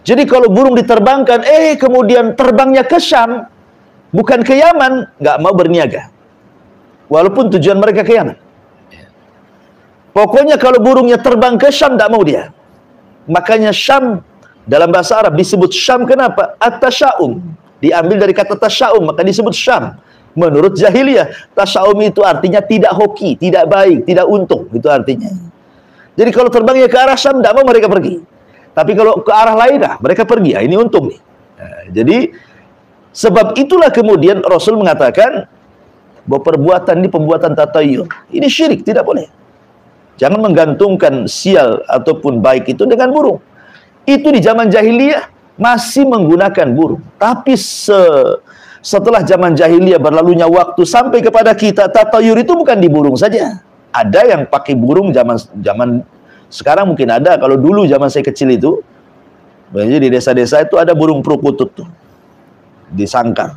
Jadi kalau burung diterbangkan, kemudian terbangnya ke Syam, bukan ke Yaman, nggak mau berniaga. Walaupun tujuan mereka ke Yaman. Pokoknya kalau burungnya terbang ke Syam, nggak mau dia. Makanya Syam dalam bahasa Arab disebut Syam, kenapa? At-tasya'um. Diambil dari kata tasya'um, maka disebut Syam. Menurut jahiliyah, tasya'um itu artinya tidak hoki, tidak baik, tidak untung. Itu artinya. Jadi kalau terbangnya ke arah Syam, tidak mau mereka pergi. Tapi kalau ke arah lain, mereka pergi. Ini untung nih. Nah, jadi sebab itulah kemudian Rasul mengatakan bahwa perbuatan ini pembuatan tatayur. Ini syirik, tidak boleh. Jangan menggantungkan sial ataupun baik itu dengan burung. Itu di zaman jahiliyah masih menggunakan burung. Tapi setelah zaman jahiliyah berlalunya waktu sampai kepada kita, tatayur itu bukan di burung saja. Ada yang pakai burung zaman sekarang mungkin ada. Kalau dulu zaman saya kecil itu, biasanya di desa-desa itu ada burung perkutut tuh, disangkar.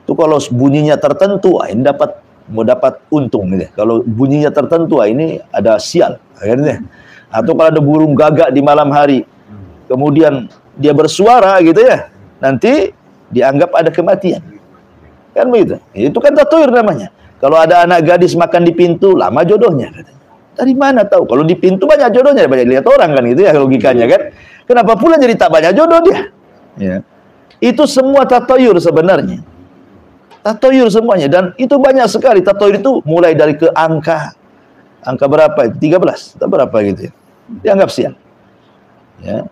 Itu kalau bunyinya tertentu, ini mau dapat untung gitu. Kalau bunyinya tertentu, ini ada sial akhirnya. Atau kalau ada burung gagak di malam hari, kemudian dia bersuara gitu ya, nanti dianggap ada kematian. Kan begitu. Itu kan tatoir namanya. Kalau ada anak gadis makan di pintu, lama jodohnya katanya. Dari mana tahu? Kalau di pintu banyak jodohnya, banyak lihat orang kan gitu ya logikanya kan. Kenapa pula jadi tak banyak jodoh dia? Ya. Itu semua tatoir sebenarnya. Tatoir semuanya, dan itu banyak sekali. Tatoir itu mulai dari ke angka berapa? 13 atau berapa gitu ya. Dianggap sial. Ya.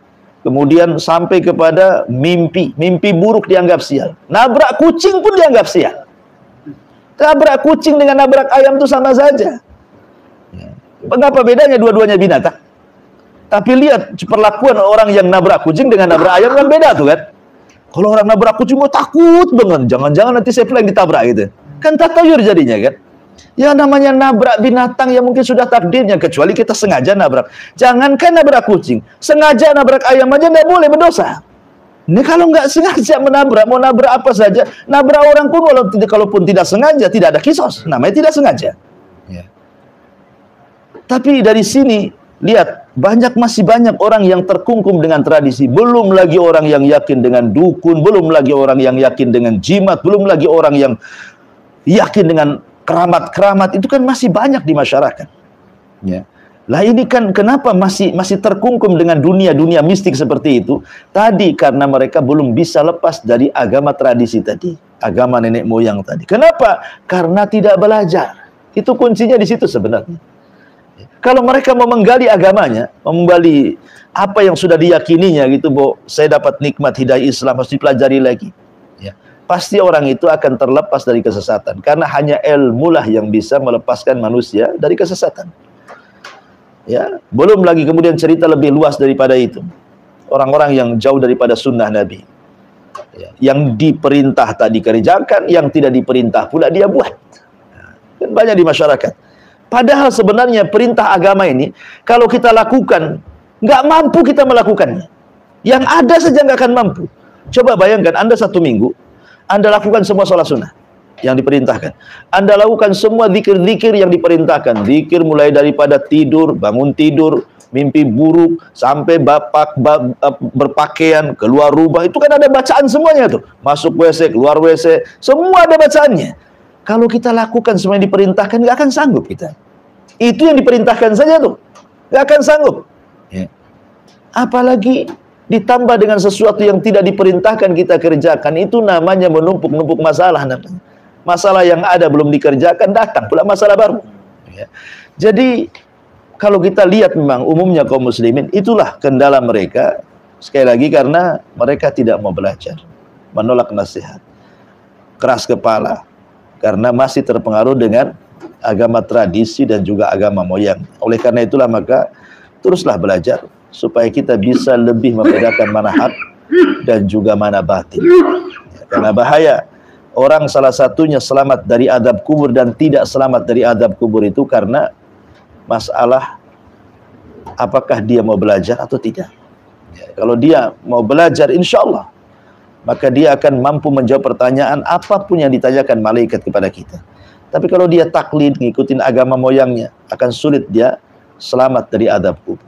Kemudian sampai kepada mimpi buruk dianggap sial. Nabrak kucing pun dianggap sial. Nabrak kucing dengan nabrak ayam itu sama saja. Ya. Mengapa bedanya dua-duanya binatang? Tapi lihat perlakuan orang yang nabrak kucing dengan nabrak ayam kan beda tuh kan. Kalau orang nabrak kucing mau takut banget, jangan-jangan nanti saya yang ditabrak gitu. Kan tatoyur jadinya kan. Ya namanya nabrak binatang yang mungkin sudah takdirnya, kecuali kita sengaja nabrak. Jangankan nabrak kucing, sengaja nabrak ayam aja nggak boleh, berdosa. Ini kalau nggak sengaja menabrak, mau nabrak apa saja, nabrak orang pun kalaupun tidak sengaja, tidak ada kisos, namanya tidak sengaja. Ya. Tapi dari sini lihat, masih banyak orang yang terkungkum dengan tradisi. Belum lagi orang yang yakin dengan dukun, belum lagi orang yang yakin dengan jimat, belum lagi orang yang yakin dengan keramat-keramat. Itu kan masih banyak di masyarakat. Ya. Lah ini kan kenapa masih terkungkum dengan dunia mistik seperti itu? Tadi karena mereka belum bisa lepas dari agama tradisi tadi, agama nenek moyang tadi. Kenapa? Karena tidak belajar. Itu kuncinya di situ sebenarnya. Kalau mereka mau menggali agamanya, menggali apa yang sudah diyakininya gitu, saya dapat nikmat hidayah Islam, harus dipelajari lagi. Ya. Pasti orang itu akan terlepas dari kesesatan. Karena hanya ilmu lah yang bisa melepaskan manusia dari kesesatan. Ya, belum lagi kemudian cerita lebih luas daripada itu. Orang-orang yang jauh daripada sunnah Nabi. Ya. Yang diperintah tak dikerjakan, yang tidak diperintah pula dia buat. Kan banyak di masyarakat. Padahal sebenarnya perintah agama ini, kalau kita lakukan, nggak mampu kita melakukannya. Yang ada saja nggak akan mampu. Coba bayangkan, Anda 1 minggu, Anda lakukan semua sholat sunnah yang diperintahkan. Anda lakukan semua zikir-zikir yang diperintahkan. Zikir mulai daripada tidur, bangun tidur, mimpi buruk, sampai berpakaian, keluar rumah. Itu kan ada bacaan semuanya tuh. Masuk WC, keluar WC, semua ada bacaannya. Kalau kita lakukan semua yang diperintahkan, nggak akan sanggup kita. Itu yang diperintahkan saja tuh, nggak akan sanggup. Ya. Apalagi ditambah dengan sesuatu yang tidak diperintahkan kita kerjakan, itu namanya menumpuk-numpuk masalah. Namanya. Masalah yang ada belum dikerjakan, datang pula masalah baru. Ya. Jadi, kalau kita lihat memang umumnya kaum muslimin, itulah kendala mereka. Sekali lagi karena mereka tidak mau belajar, menolak nasihat, keras kepala, karena masih terpengaruh dengan agama tradisi dan juga agama moyang. Oleh karena itulah maka teruslah belajar supaya kita bisa lebih membedakan mana hak dan juga mana batil. Ya, karena bahaya orang salah satunya selamat dari azab kubur dan tidak selamat dari azab kubur itu karena masalah apakah dia mau belajar atau tidak. Ya, kalau dia mau belajar, insya Allah maka dia akan mampu menjawab pertanyaan apapun yang ditanyakan malaikat kepada kita. Tapi kalau dia taklid, ngikutin agama moyangnya, akan sulit dia selamat dari azab kubur.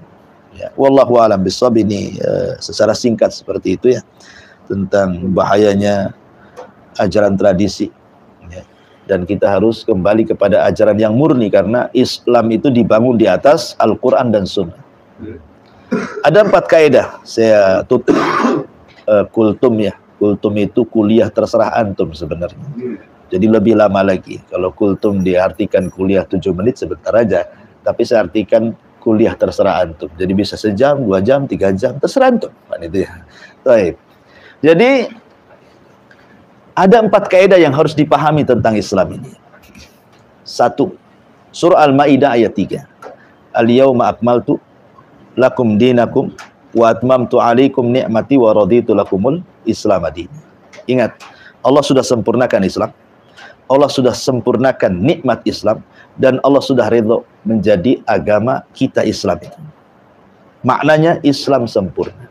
Ya, wallahu a'lam bishawab. Ini secara singkat seperti itu ya, tentang bahayanya ajaran tradisi. Ya. Dan kita harus kembali kepada ajaran yang murni, karena Islam itu dibangun di atas Al-Quran dan Sunnah. Ada 4 kaidah, saya tutup kultum ya. Kultum itu kuliah terserah antum sebenarnya. Jadi lebih lama lagi. Kalau kultum diartikan kuliah 7 menit sebentar aja. Tapi saya artikan kuliah terserah antum. Jadi bisa sejam, 2 jam, 3 jam, terserah antum. Itu ya. Baik. Jadi ada 4 kaidah yang harus dipahami tentang Islam ini. 1. Surah Al-Maidah ayat 3. Al-yawma akmaltu lakum dinakum wa atmamtu alaikum ni'mati wa raditu lakumul Islam adin. Ingat, Allah sudah sempurnakan Islam. Allah sudah sempurnakan nikmat Islam dan Allah sudah ridho menjadi agama kita Islam itu. Maknanya Islam sempurna.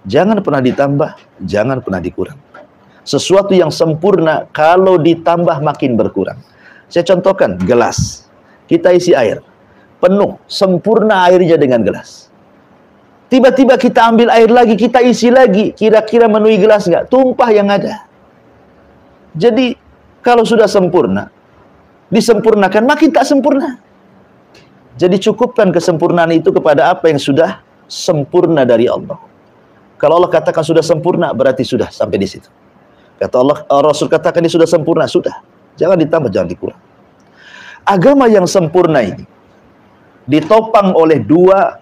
Jangan pernah ditambah, jangan pernah dikurang. Sesuatu yang sempurna kalau ditambah makin berkurang. Saya contohkan gelas. Kita isi air penuh, sempurna airnya dengan gelas. Tiba-tiba kita ambil air lagi, kita isi lagi, kira-kira memenuhi gelas nggak? Tumpah yang ada. Jadi kalau sudah sempurna, disempurnakan, makin tak sempurna. Jadi cukupkan kesempurnaan itu kepada apa yang sudah sempurna dari Allah. Kalau Allah katakan sudah sempurna, berarti sudah sampai di situ. Kata Allah, Rasul katakan ini sudah sempurna, sudah. Jangan ditambah, jangan dikurang. Agama yang sempurna ini ditopang oleh dua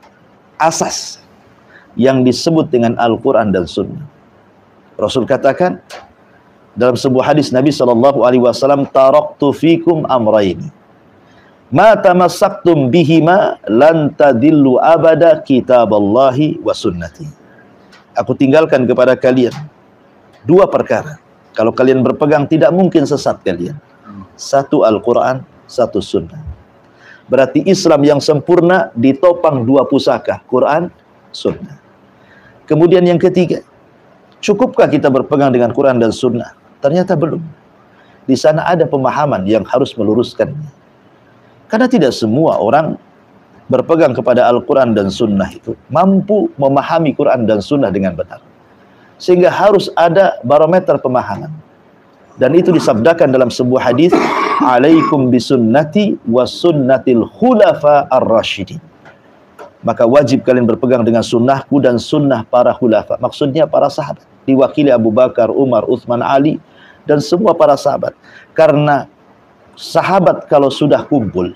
asas yang disebut dengan Al-Quran dan Sunnah. Rasul katakan dalam sebuah hadis Nabi SAW, taraktu fikum amraini, ma tamassaktum bihima lan tadillu abada kitaballahi wa sunnati. Aku tinggalkan kepada kalian dua perkara. Kalau kalian berpegang, tidak mungkin sesat kalian. Satu Al-Quran, satu Sunnah. Berarti Islam yang sempurna ditopang dua pusaka, Quran, Sunnah. Kemudian yang ketiga, cukupkah kita berpegang dengan Quran dan Sunnah? Ternyata belum. Di sana ada pemahaman yang harus meluruskannya. Karena tidak semua orang berpegang kepada Al-Quran dan Sunnah itu mampu memahami Quran dan Sunnah dengan benar. Sehingga harus ada barometer pemahaman. Dan itu disabdakan dalam sebuah hadis, alaikum bisunnati wa sunnatil khulafa ar-rasyidin. Maka wajib kalian berpegang dengan sunnahku dan sunnah para khulafa. Maksudnya para sahabat. Diwakili Abu Bakar, Umar, Utsman, Ali, dan semua para sahabat. Karena sahabat kalau sudah kumpul,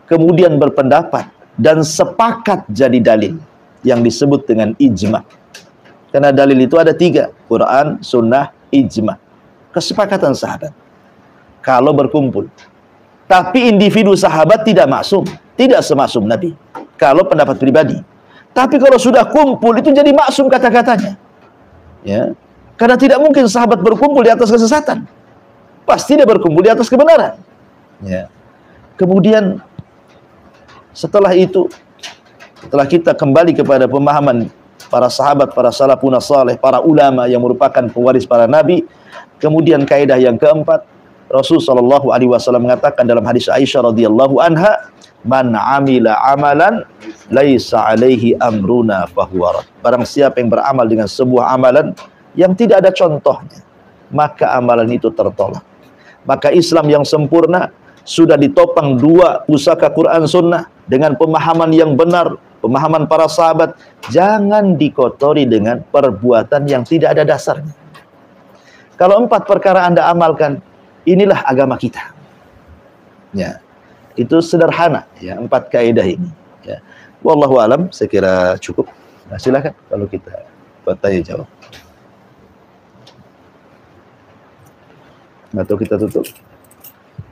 kemudian berpendapat, dan sepakat jadi dalil, yang disebut dengan ijma. Karena dalil itu ada tiga, Quran, Sunnah, ijma. Kesepakatan sahabat. Kalau berkumpul. Tapi individu sahabat tidak maksum. Tidak semasum Nabi. Kalau pendapat pribadi. Tapi kalau sudah kumpul, itu jadi maksum kata-katanya. Ya. Karena tidak mungkin sahabat berkumpul di atas kesesatan. Pasti dia berkumpul di atas kebenaran. Ya. Kemudian, setelah itu, setelah kita kembali kepada pemahaman para sahabat, para salafun saleh, para ulama yang merupakan pewaris para nabi, kemudian kaidah yang keempat, Rasulullah SAW mengatakan dalam hadis Aisyah radhiyallahu anha, man amila amalan laisa alaihi amruna fahuwa rad. Barang siapa yang beramal dengan sebuah amalan yang tidak ada contohnya, maka amalan itu tertolak. Maka Islam yang sempurna sudah ditopang dua pusaka Quran Sunnah dengan pemahaman yang benar, pemahaman para sahabat. Jangan dikotori dengan perbuatan yang tidak ada dasarnya. Kalau 4 perkara Anda amalkan, inilah agama kita. Ya. Itu sederhana ya, 4 kaidah ini ya. Wallahu alam, saya kira cukup. Nah, silakan kalau kita bertanya jawab. Atau kita tutup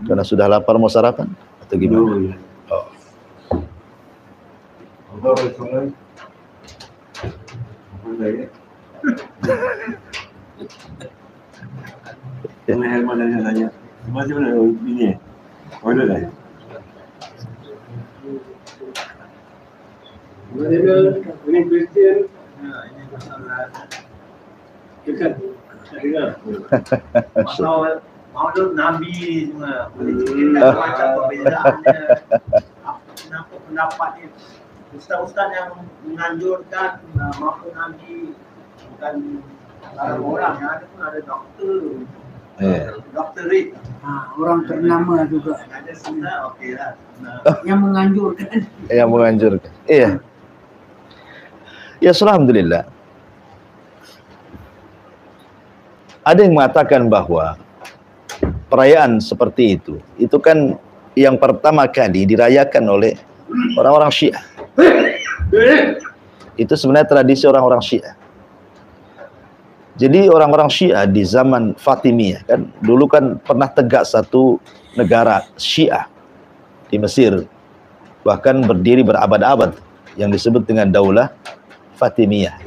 karena sudah lapar mau sarapan atau gimana? Oh. Herman nanya, macam mana ini? Mana dah? Ini Kristian. Ini masalah dekat. Dengar. Maulud Nabi semua. Macam perbezaannya. Kenapa pendapatnya? Ustaz-ustaz yang menganjurkan maulud Nabi bukan orang yang ada pun ada doktor. Doktor Rik. Orang ternama juga. Ada sunnah, okeylah. Yang menganjurkan. Yang menganjurkan. Iya. Ya, alhamdulillah. Ada yang mengatakan bahwa perayaan seperti itu kan yang pertama kali dirayakan oleh orang-orang Syiah. Itu sebenarnya tradisi orang-orang Syiah. Jadi orang-orang Syiah di zaman Fatimiyah kan, dulu kan pernah tegak satu negara Syiah di Mesir, bahkan berdiri berabad-abad, yang disebut dengan Daulah Fatimiyah.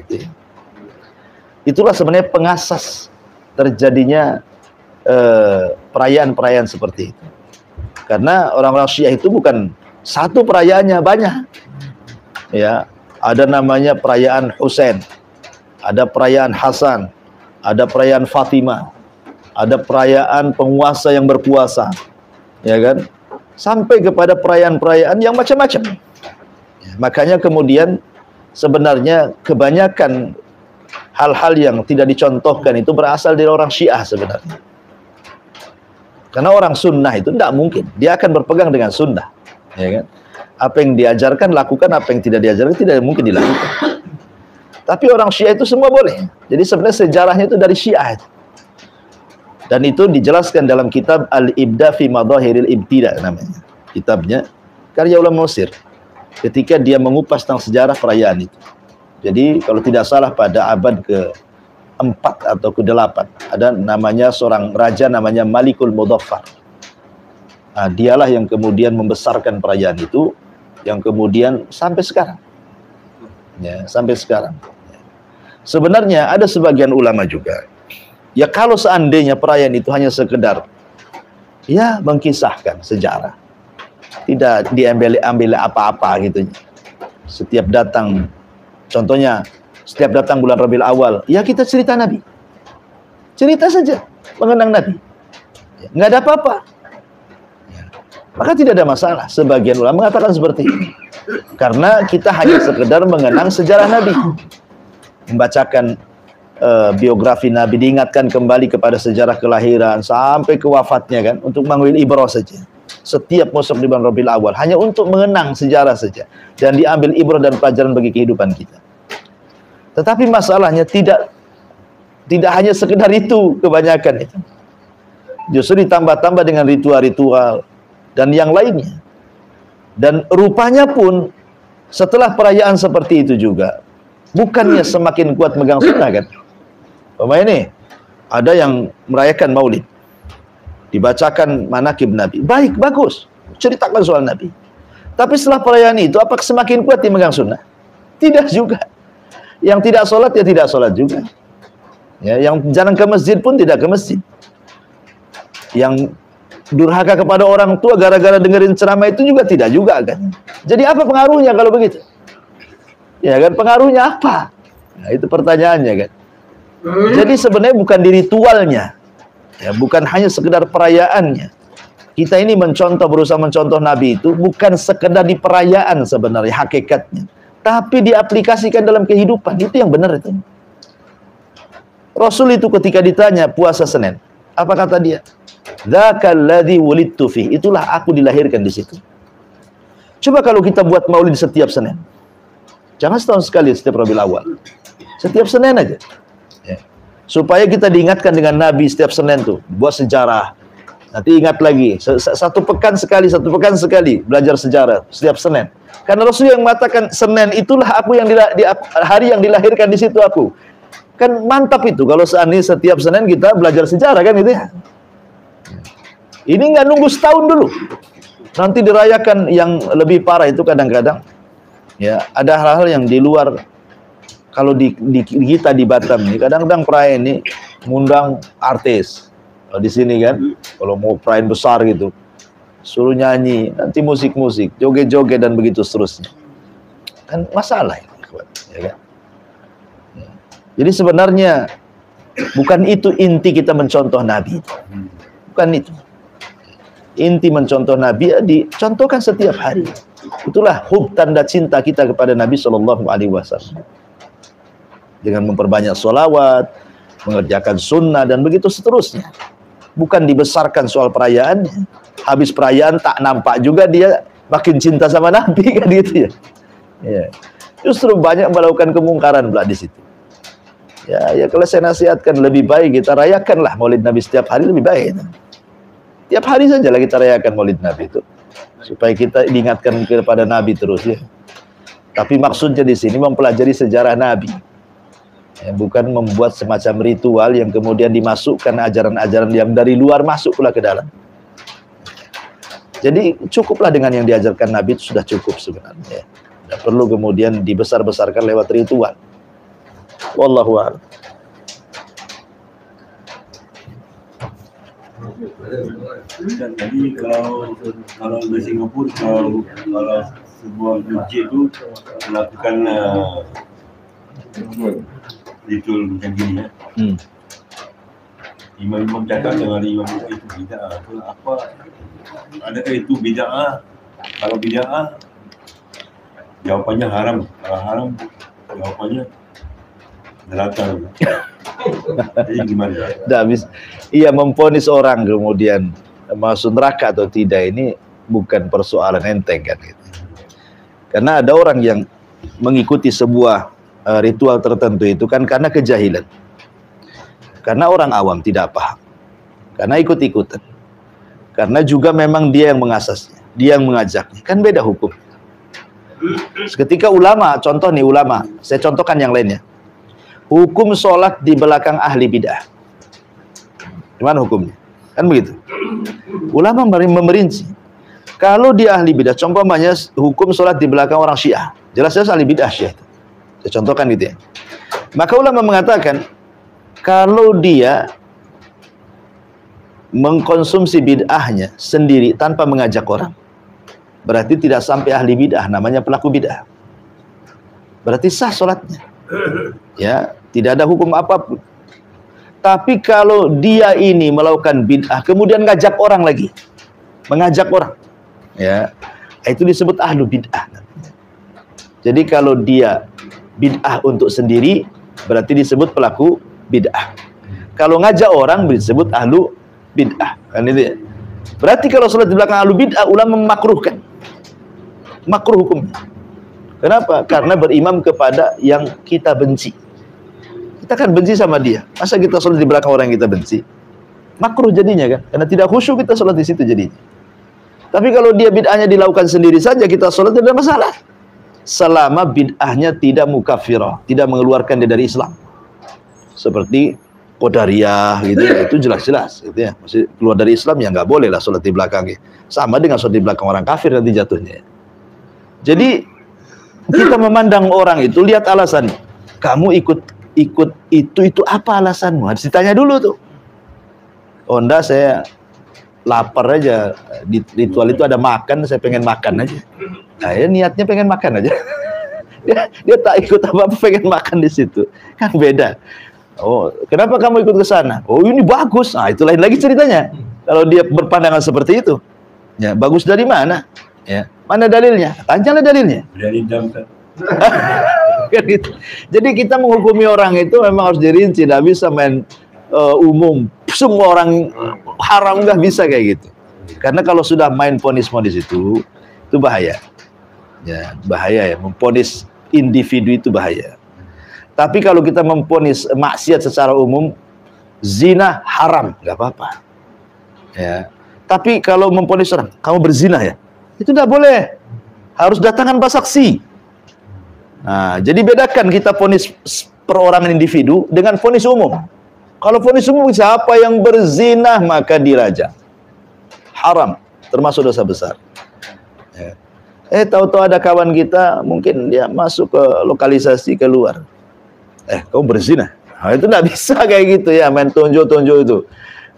Itulah sebenarnya pengasas terjadinya perayaan-perayaan seperti itu. Karena orang-orang Syiah itu bukan satu perayaannya, banyak. Ya, ada namanya perayaan Husain, ada perayaan Hasan, ada perayaan Fatimah, ada perayaan penguasa yang berpuasa, ya kan? Sampai kepada perayaan-perayaan yang macam-macam. Ya, makanya kemudian sebenarnya kebanyakan hal-hal yang tidak dicontohkan itu berasal dari orang Syiah sebenarnya. Karena orang sunnah itu tidak mungkin, dia akan berpegang dengan sunnah, ya kan? Apa yang diajarkan lakukan, apa yang tidak diajarkan tidak mungkin dilakukan. Tapi orang Syiah itu semua boleh. Jadi sebenarnya sejarahnya itu dari Syiah itu. Dan itu dijelaskan dalam kitab Al-Ibda fi Madahiril Ibtida namanya. Kitabnya karya ulama Mesir. Ketika dia mengupas tentang sejarah perayaan itu. Jadi kalau tidak salah pada abad ke-4 atau ke-8 ada namanya seorang raja namanya Malikul Mudaffar. Nah, dialah yang kemudian membesarkan perayaan itu yang kemudian sampai sekarang. Ya, sampai sekarang. Sebenarnya ada sebagian ulama juga. Ya kalau seandainya perayaan itu hanya sekedar ya mengkisahkan sejarah. Tidak diambil apa-apa gitu. Setiap datang contohnya setiap datang bulan Rabiul Awal, ya kita cerita Nabi. Cerita saja mengenang Nabi. Nggak ada apa-apa. Maka tidak ada masalah. Sebagian ulama mengatakan seperti ini. Karena kita hanya sekedar mengenang sejarah Nabi. Membacakan biografi Nabi, diingatkan kembali kepada sejarah kelahiran sampai ke wafatnya kan, untuk mengambil ibrah saja. Setiap masuk di bulan Rabiul Awal hanya untuk mengenang sejarah saja dan diambil ibrah dan pelajaran bagi kehidupan kita. Tetapi masalahnya tidak hanya sekedar itu kebanyakan itu. Justru ditambah-tambah dengan ritual-ritual dan yang lainnya. Dan rupanya pun setelah perayaan seperti itu juga bukannya semakin kuat megang sunnah kan. Ini ada yang merayakan Maulid, dibacakan manakib Nabi, baik, bagus, ceritakan soal Nabi. Tapi setelah perayaan itu apakah semakin kuat dia megang sunnah? Tidak juga. Yang tidak sholat ya tidak sholat juga. Ya, yang jarang ke masjid pun tidak ke masjid. Yang durhaka kepada orang tua gara-gara dengerin ceramah itu juga tidak juga kan. Jadi apa pengaruhnya kalau begitu? Ya kan, pengaruhnya apa? Nah, itu pertanyaannya kan. Jadi sebenarnya bukan di ritualnya, ya, bukan hanya sekedar perayaannya. Kita ini berusaha mencontoh Nabi itu bukan sekedar di perayaan sebenarnya hakikatnya, tapi diaplikasikan dalam kehidupan. Itu yang benar itu. Rasul itu ketika ditanya puasa Senin, apa kata dia? Dzakal ladzi wulidtu fi. Itulah aku dilahirkan di situ. Coba kalau kita buat Maulid setiap Senin. Jangan setahun sekali setiap Rabiul Awal. Setiap Senin aja. Ya. Supaya kita diingatkan dengan Nabi setiap Senin tuh, buat sejarah. Nanti ingat lagi, satu pekan sekali belajar sejarah setiap Senin. Karena Rasul yang mengatakan Senin itulah aku yang hari yang dilahirkan di situ aku. Kan mantap itu kalau seandainya setiap Senin kita belajar sejarah kan gitu ya. Ini nggak nunggu setahun dulu. Nanti dirayakan yang lebih parah itu kadang-kadang. Ya, ada hal-hal yang di luar. Kalau di kita di Batam ini kadang-kadang perayaan ini ngundang artis. Kalau di sini kan, kalau mau perayaan besar gitu, suruh nyanyi, nanti musik-musik, joget-joget dan begitu seterusnya. Kan masalah ini, ya kan? Jadi sebenarnya bukan itu inti kita mencontoh Nabi. Bukan itu. Inti mencontoh Nabi dicontohkan setiap hari. Itulah hub, tanda cinta kita kepada Nabi SAW. Dengan memperbanyak sholawat, mengerjakan sunnah, dan begitu seterusnya. Bukan dibesarkan soal perayaannya. Habis perayaan tak nampak juga dia makin cinta sama Nabi kan gitu ya. Ya. Justru banyak melakukan kemungkaran pula di situ. Ya kalau saya nasihatkan lebih baik kita rayakanlah Maulid Nabi setiap hari lebih baik. Tiap hari saja lah kita rayakan Maulid Nabi itu. Supaya kita diingatkan kepada Nabi terus ya. Tapi maksudnya di sini mempelajari sejarah Nabi. Ya, bukan membuat semacam ritual yang kemudian dimasukkan ajaran-ajaran yang dari luar masuk pula ke dalam. Jadi cukuplah dengan yang diajarkan Nabi itu sudah cukup sebenarnya. Tidak perlu kemudian dibesar-besarkan lewat ritual. Wallahu a'lam. Dan tadi kalau di Singapura kalau sebuah masjid itu melakukan ritual macam gini ya. Imam-imam cakap dengan imam itu bid'ah. Apa? Adakah itu bid'ah? Kalau bid'ah, jawapannya haram. Kalau haram, Jawapannya neraka. Jadi gimana? Tidak bisa. Ia memvonis orang kemudian masuk neraka atau tidak, ini bukan persoalan enteng kan gitu. Karena ada orang yang mengikuti sebuah ritual tertentu itu kan karena kejahilan, karena orang awam tidak paham, karena ikut-ikutan, karena juga memang dia yang mengasasnya, dia yang mengajaknya, kan beda hukum. Ketika ulama, contoh nih ulama, saya contohkan yang lainnya, hukum sholat di belakang ahli bid'ah, gimana hukumnya? Kan begitu. Ulama memerinci. Kalau dia ahli bid'ah, contohnya hukum sholat di belakang orang Syiah, jelas-jelas ahli bid'ah Syiah itu. Saya contohkan gitu ya. Maka ulama mengatakan, kalau dia mengkonsumsi bid'ahnya sendiri tanpa mengajak orang, berarti tidak sampai ahli bid'ah, namanya pelaku bid'ah. Berarti sah sholatnya. Ya, tidak ada hukum apapun. Tapi kalau dia ini melakukan bid'ah, kemudian ngajak orang lagi, mengajak orang, ya, itu disebut ahlu bid'ah. Jadi kalau dia bid'ah untuk sendiri, berarti disebut pelaku bid'ah. Kalau ngajak orang disebut ahlu bid'ah. Kan itu ya. Berarti kalau sholat di belakang ahlu bid'ah, ulama memakruhkan. Makruh hukumnya. Kenapa? Karena berimam kepada yang kita benci. Kita kan benci sama dia. Masa kita sholat di belakang orang yang kita benci? Makruh jadinya kan. Karena tidak khusyuk kita sholat di situ jadinya. Tapi kalau dia bid'ahnya dilakukan sendiri saja, kita sholat tidak ada masalah. Selama bid'ahnya tidak mukafirah, tidak mengeluarkan dia dari Islam. Seperti Qadariyah gitu ya, itu jelas-jelas gitu ya. Masih keluar dari Islam ya nggak boleh lah sholat di belakangnya. Sama dengan sholat di belakang orang kafir nanti jatuhnya. Jadi kita memandang orang itu, lihat alasan. Kamu ikut itu apa alasanmu? Harus ditanya dulu tuh. Oh enggak, saya lapar aja. Di ritual itu ada makan, saya pengen makan aja. Nah, ya niatnya pengen makan aja. dia tak ikut apa-apa, pengen makan di situ. Kan beda. Oh, kenapa kamu ikut ke sana? Oh, ini bagus. Nah, itu lain lagi ceritanya. Kalau dia berpandangan seperti itu. Ya, bagus dari mana? Ya, mana dalilnya? Tanyalah dalilnya. Dari damkan. Jadi kita menghukumi orang itu memang harus dirinci, tidak bisa main umum. Semua orang haram, nggak bisa kayak gitu. Karena kalau sudah main ponis-ponis itu bahaya. Ya, bahaya ya, memponis individu itu bahaya. Tapi kalau kita memponis maksiat secara umum, zina haram, nggak apa-apa. Ya. Tapi kalau memponis orang, kamu berzina ya, itu tidak boleh. Harus datangkan 4 saksi. Nah, jadi bedakan kita ponis perorangan individu dengan ponis umum. Kalau ponis umum, siapa yang berzina maka dirajam. Haram, termasuk dosa besar. Ya. Tahu-tahu ada kawan kita, mungkin dia masuk ke lokalisasi keluar. Kamu berzina. Nah, itu tidak bisa kayak gitu ya, main tonjo-tonjo itu.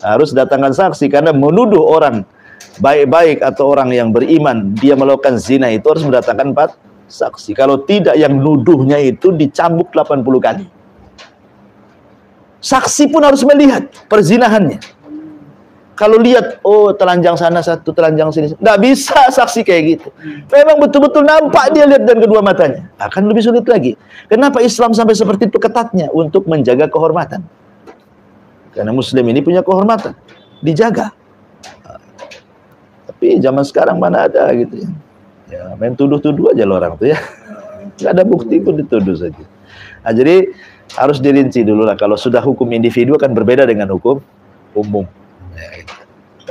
Harus datangkan saksi, karena menuduh orang baik-baik atau orang yang beriman dia melakukan zina itu harus mendatangkan 4 saksi. Kalau tidak, yang nuduhnya itu dicambuk 80 kali. Saksi pun harus melihat perzinahannya. Kalau lihat, oh telanjang sana satu, telanjang sini, nggak bisa saksi kayak gitu. Memang betul-betul nampak dia lihat dengan kedua matanya. Akan lebih sulit lagi. Kenapa Islam sampai seperti itu ketatnya? Untuk menjaga kehormatan. Karena Muslim ini punya kehormatan, dijaga. Tapi zaman sekarang mana ada gitu ya. Ya main tuduh-tuduh aja lo orang tuh ya. Nggak ada bukti pun dituduh saja. Nah, jadi harus dirinci dulu lah. Kalau sudah hukum individu akan berbeda dengan hukum umum. Ya, gitu.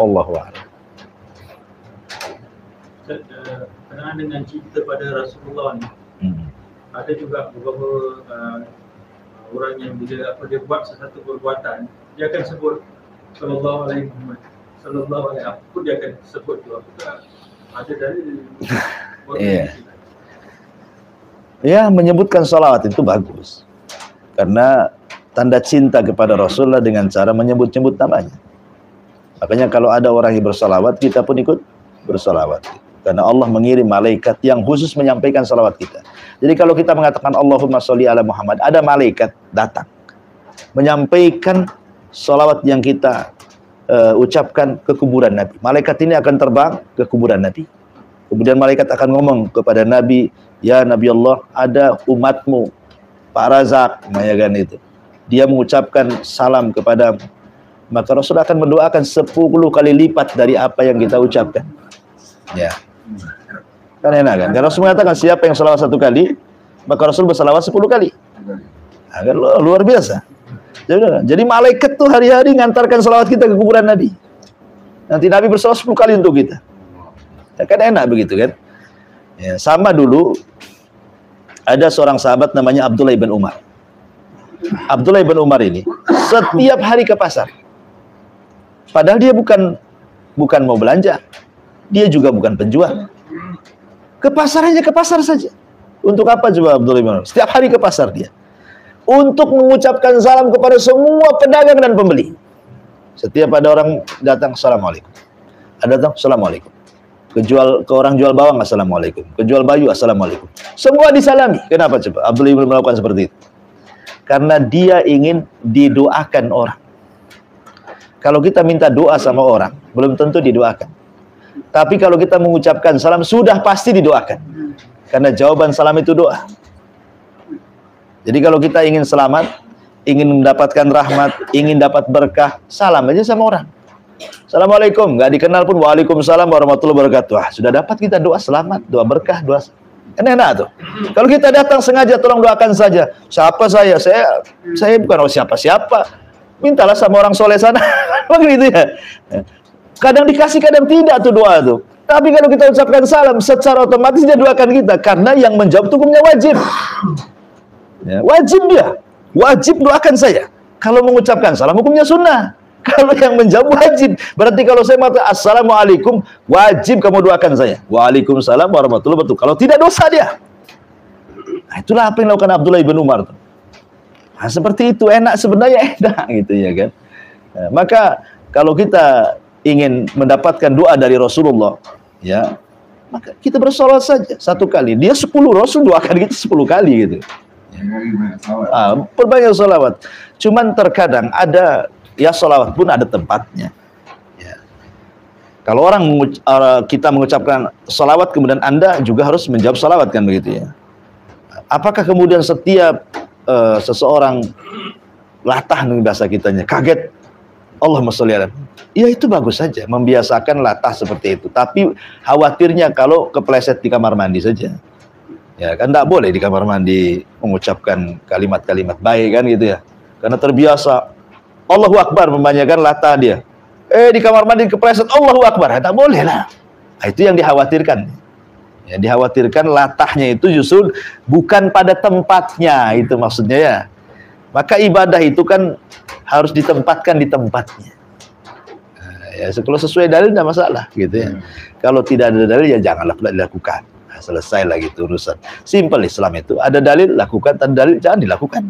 Allahu a'lam. Kenaan dengan cinta pada Rasulullah ni, ada juga beberapa orang yang bila dia buat sesuatu perbuatan, dia akan sebut sallallahu alaihi Muhammad, sallallahu alaihi, apa pun dia akan sebut tu. Apakah ada dalil? Iya. Ya, menyebutkan salawat itu bagus. Karena tanda cinta kepada Rasulullah dengan cara menyebut-nyebut namanya. Makanya kalau ada orang yang bersalawat, kita pun ikut bersalawat. Karena Allah mengirim malaikat yang khusus menyampaikan salawat kita. Jadi kalau kita mengatakan Allahumma sholli ala Muhammad, ada malaikat datang menyampaikan salawat yang kita ucapkan ke kuburan Nabi. Malaikat ini akan terbang ke kuburan Nabi. Kemudian malaikat akan ngomong kepada Nabi, ya Nabi Allah, ada umatmu Pak Razak, ya kan itu. Dia mengucapkan salam kepada, maka Rasul akan mendoakan 10 kali lipat dari apa yang kita ucapkan. Ya. Kan enak kan? Karena Rasul mengatakan siapa yang salawat 1 kali, maka Rasul bersalawat 10 kali. Agar luar biasa. Jadi malaikat tuh hari-hari ngantarkan salawat kita ke kuburan Nabi. Nanti Nabi bersalawat 10 kali untuk kita. Ya, kan enak begitu kan? Ya, sama dulu ada seorang sahabat namanya Abdullah bin Umar. Abdullah bin Umar ini setiap hari ke pasar. Padahal dia bukan mau belanja. Dia juga bukan penjual. Ke pasar aja, ke pasar saja. Untuk apa coba Abdullah bin Umar? Setiap hari ke pasar dia. Untuk mengucapkan salam kepada semua pedagang dan pembeli. Setiap ada orang datang, assalamualaikum. Ada datang, assalamualaikum. Ke orang jual bawang, assalamualaikum. Ke jual baju, assalamualaikum. Semua disalami. Kenapa coba Abdullah bin Umar melakukan seperti itu? Karena dia ingin didoakan orang. Kalau kita minta doa sama orang, belum tentu didoakan. Tapi kalau kita mengucapkan salam, sudah pasti didoakan. Karena jawaban salam itu doa. Jadi kalau kita ingin selamat, ingin mendapatkan rahmat, ingin dapat berkah, salam aja sama orang. Assalamualaikum, nggak dikenal pun, waalaikumsalam warahmatullahi wabarakatuh. Wah, sudah dapat kita doa selamat, doa berkah, doa. Enak tuh. Kalau kita datang sengaja, tolong doakan saja. Siapa saya? Saya bukan siapa-siapa. Mintalah sama orang soleh sana. Begitu ya. Kadang dikasih, kadang tidak tuh doa tuh. Tapi kalau kita ucapkan salam, secara otomatis dia doakan kita. Karena yang menjawab itu hukumnya wajib. Ya, wajib dia. Wajib doakan saya. Kalau mengucapkan salam, hukumnya sunnah. Kalau yang menjawab wajib. Berarti kalau saya mengatakan assalamualaikum, wajib kamu doakan saya. Waalaikumsalam warahmatullahi wabarakatuh. Kalau tidak, dosa dia. Nah, itulah apa yang dilakukan Abdullah bin Umar. Nah, seperti itu, enak sebenarnya, enak gitu ya kan. Nah, maka kalau kita ingin mendapatkan doa dari Rasulullah, ya, maka kita bersolawat saja 1 kali. Dia 10, Rasul doakan kita 10 kali gitu. Perbanyak solawat. Cuman terkadang ada, ya solawat pun ada tempatnya. Ya. Kalau kita mengucapkan solawat, kemudian Anda juga harus menjawab solawat kan begitu ya. Apakah kemudian setiap seseorang latah nih bahasa kitanya, kaget, Allahumma sholli ala. Ya itu bagus saja, membiasakan latah seperti itu. Tapi khawatirnya kalau kepleset di kamar mandi saja. Ya kan tidak boleh di kamar mandi mengucapkan kalimat-kalimat baik kan gitu ya. Karena terbiasa Allahu Akbar, membanyakan latah dia. Di kamar mandi kepleset Allahu Akbar, tak boleh lah. Nah, itu yang dikhawatirkan. Ya, dikhawatirkan latahnya itu justru bukan pada tempatnya, itu maksudnya ya. Maka ibadah itu kan harus ditempatkan di tempatnya. Nah, ya kalau sesuai dalil tidak masalah gitu ya. Kalau tidak ada dalil ya janganlah dilakukan. Nah, selesai lagi itu urusan. Simpel Islam itu. Ada dalil lakukan, tak ada dalil jangan dilakukan.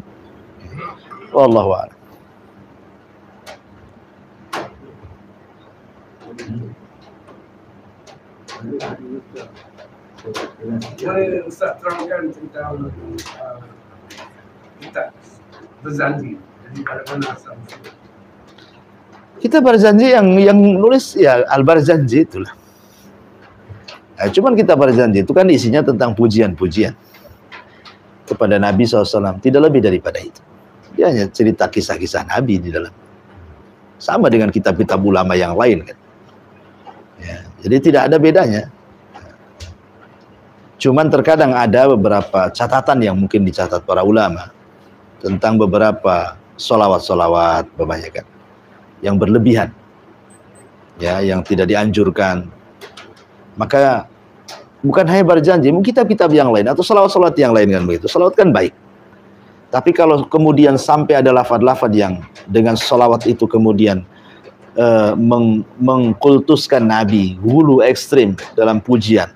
Wallahu a'lam. Boleh Ustaz terangkan tentang kita berjanji. Jadi pada mana asal? Kita berjanji yang nulis ya Al-Barzanji itulah. Nah, cuman kita berjanji itu kan isinya tentang pujian-pujian kepada Nabi SAW. Tidak lebih daripada itu. Dia hanya cerita kisah-kisah Nabi di dalam. Sama dengan kitab-kitab ulama yang lain kan. Ya, jadi tidak ada bedanya. Cuman terkadang ada beberapa catatan yang mungkin dicatat para ulama tentang beberapa solawat-solawat kebanyakan yang berlebihan, ya, yang tidak dianjurkan. Maka bukan hanya berjanji, mungkin kitab-kitab yang lain atau solawat-solawat yang lain kan begitu. Solawat kan baik. Tapi kalau kemudian sampai ada lafaz-lafaz yang dengan solawat itu kemudian mengkultuskan Nabi, hulu ekstrim dalam pujian,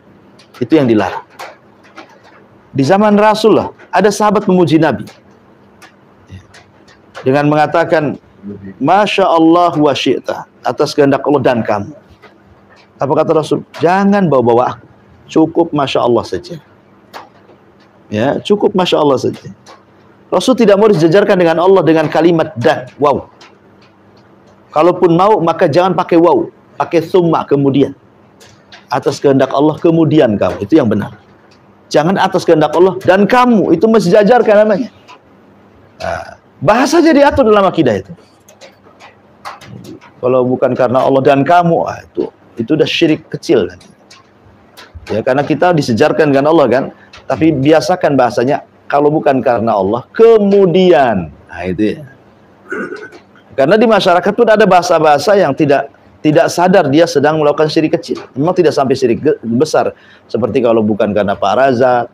itu yang dilarang. Di zaman Rasulullah ada sahabat memuji Nabi dengan mengatakan Masya Allah wa syi'ta, atas kehendak Allah dan kamu. Apa kata Rasul? Jangan bawa-bawa aku, cukup Masya Allah saja. Ya, cukup Masya Allah saja. Rasul tidak mau disejarkan dengan Allah dengan kalimat dan, wow. Kalaupun mau, maka jangan pakai wow, pakai summa kemudian. Atas kehendak Allah kemudian kamu, itu yang benar. Jangan atas kehendak Allah dan kamu, itu mesti disejarkan namanya. Nah, bahasa jadi atur dalam akidah itu. Kalau bukan karena Allah dan kamu, itu udah syirik kecil kan. Ya, karena kita disejarkan dengan Allah kan, tapi biasakan bahasanya kalau bukan karena Allah, kemudian. Nah, itu ya. Karena di masyarakat pun ada bahasa-bahasa yang tidak sadar dia sedang melakukan syirik kecil. Memang tidak sampai syirik besar. Seperti kalau bukan karena Pak Razak,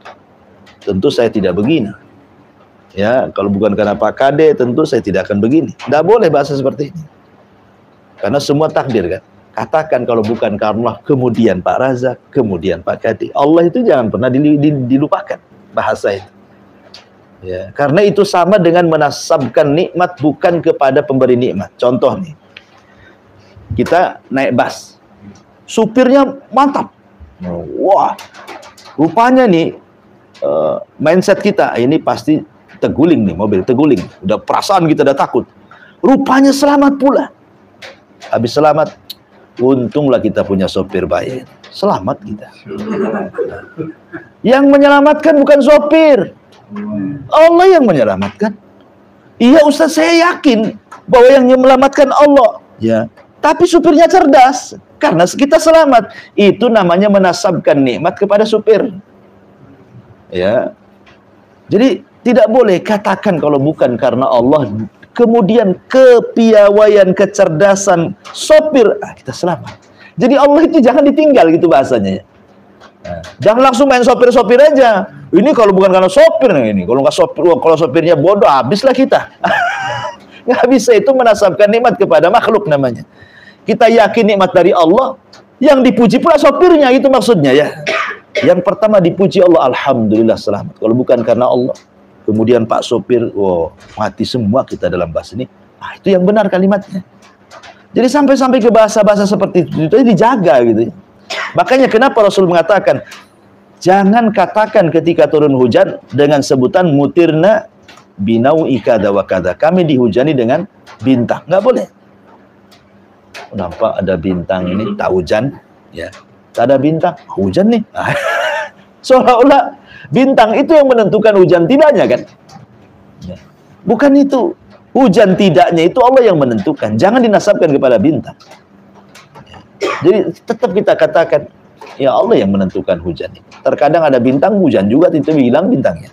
tentu saya tidak begini. Ya, kalau bukan karena Pak Kade, tentu saya tidak akan begini. Tidak boleh bahasa seperti ini. Karena semua takdir kan. Katakan kalau bukan karena Allah, kemudian Pak Razak, kemudian Pak Kade. Allah itu jangan pernah dilupakan bahasa itu. Ya, karena itu sama dengan menasabkan nikmat bukan kepada pemberi nikmat. Contoh nih, kita naik bus, supirnya mantap. Wah, rupanya nih mindset kita ini pasti teguling nih, mobil teguling. Udah perasaan kita udah takut. Rupanya selamat pula. Habis selamat, untunglah kita punya sopir baik. Selamat kita. Yang menyelamatkan bukan sopir, Allah yang menyelamatkan. Iya Ustaz, saya yakin bahwa yang menyelamatkan Allah. Ya, tapi supirnya cerdas. Karena kita selamat. Itu namanya menasabkan nikmat kepada supir. Ya. Jadi tidak boleh katakan kalau bukan karena Allah, kemudian kepiawaian, kecerdasan sopir, kita selamat. Jadi Allah itu jangan ditinggal gitu bahasanya. Nah, jangan langsung main sopir-sopir aja. Ini kalau bukan karena sopir ini, kalau nggak sopir, kalau sopirnya bodoh, habislah kita. Nggak bisa, itu menasabkan nikmat kepada makhluk namanya. Kita yakin nikmat dari Allah, yang dipuji pula sopirnya, itu maksudnya ya. Yang pertama dipuji Allah, alhamdulillah selamat. Kalau bukan karena Allah, kemudian Pak sopir, mati semua kita dalam bahasa ini. Itu yang benar kalimatnya. Jadi sampai-sampai ke bahasa-bahasa seperti itu dijaga gitu. Makanya kenapa Rasul mengatakan, jangan katakan ketika turun hujan dengan sebutan mutirna binau ikada wa kada. Kami dihujani dengan bintang. Nggak boleh. Nampak ada bintang ini, tak hujan. Ya, tak ada bintang, hujan nih. Seolah-olah bintang itu yang menentukan hujan tidaknya kan. Ya. Bukan itu. Hujan tidaknya itu Allah yang menentukan. Jangan dinasabkan kepada bintang. Jadi tetap kita katakan, ya Allah yang menentukan hujan. Terkadang ada bintang, hujan juga, itu hilang bintangnya.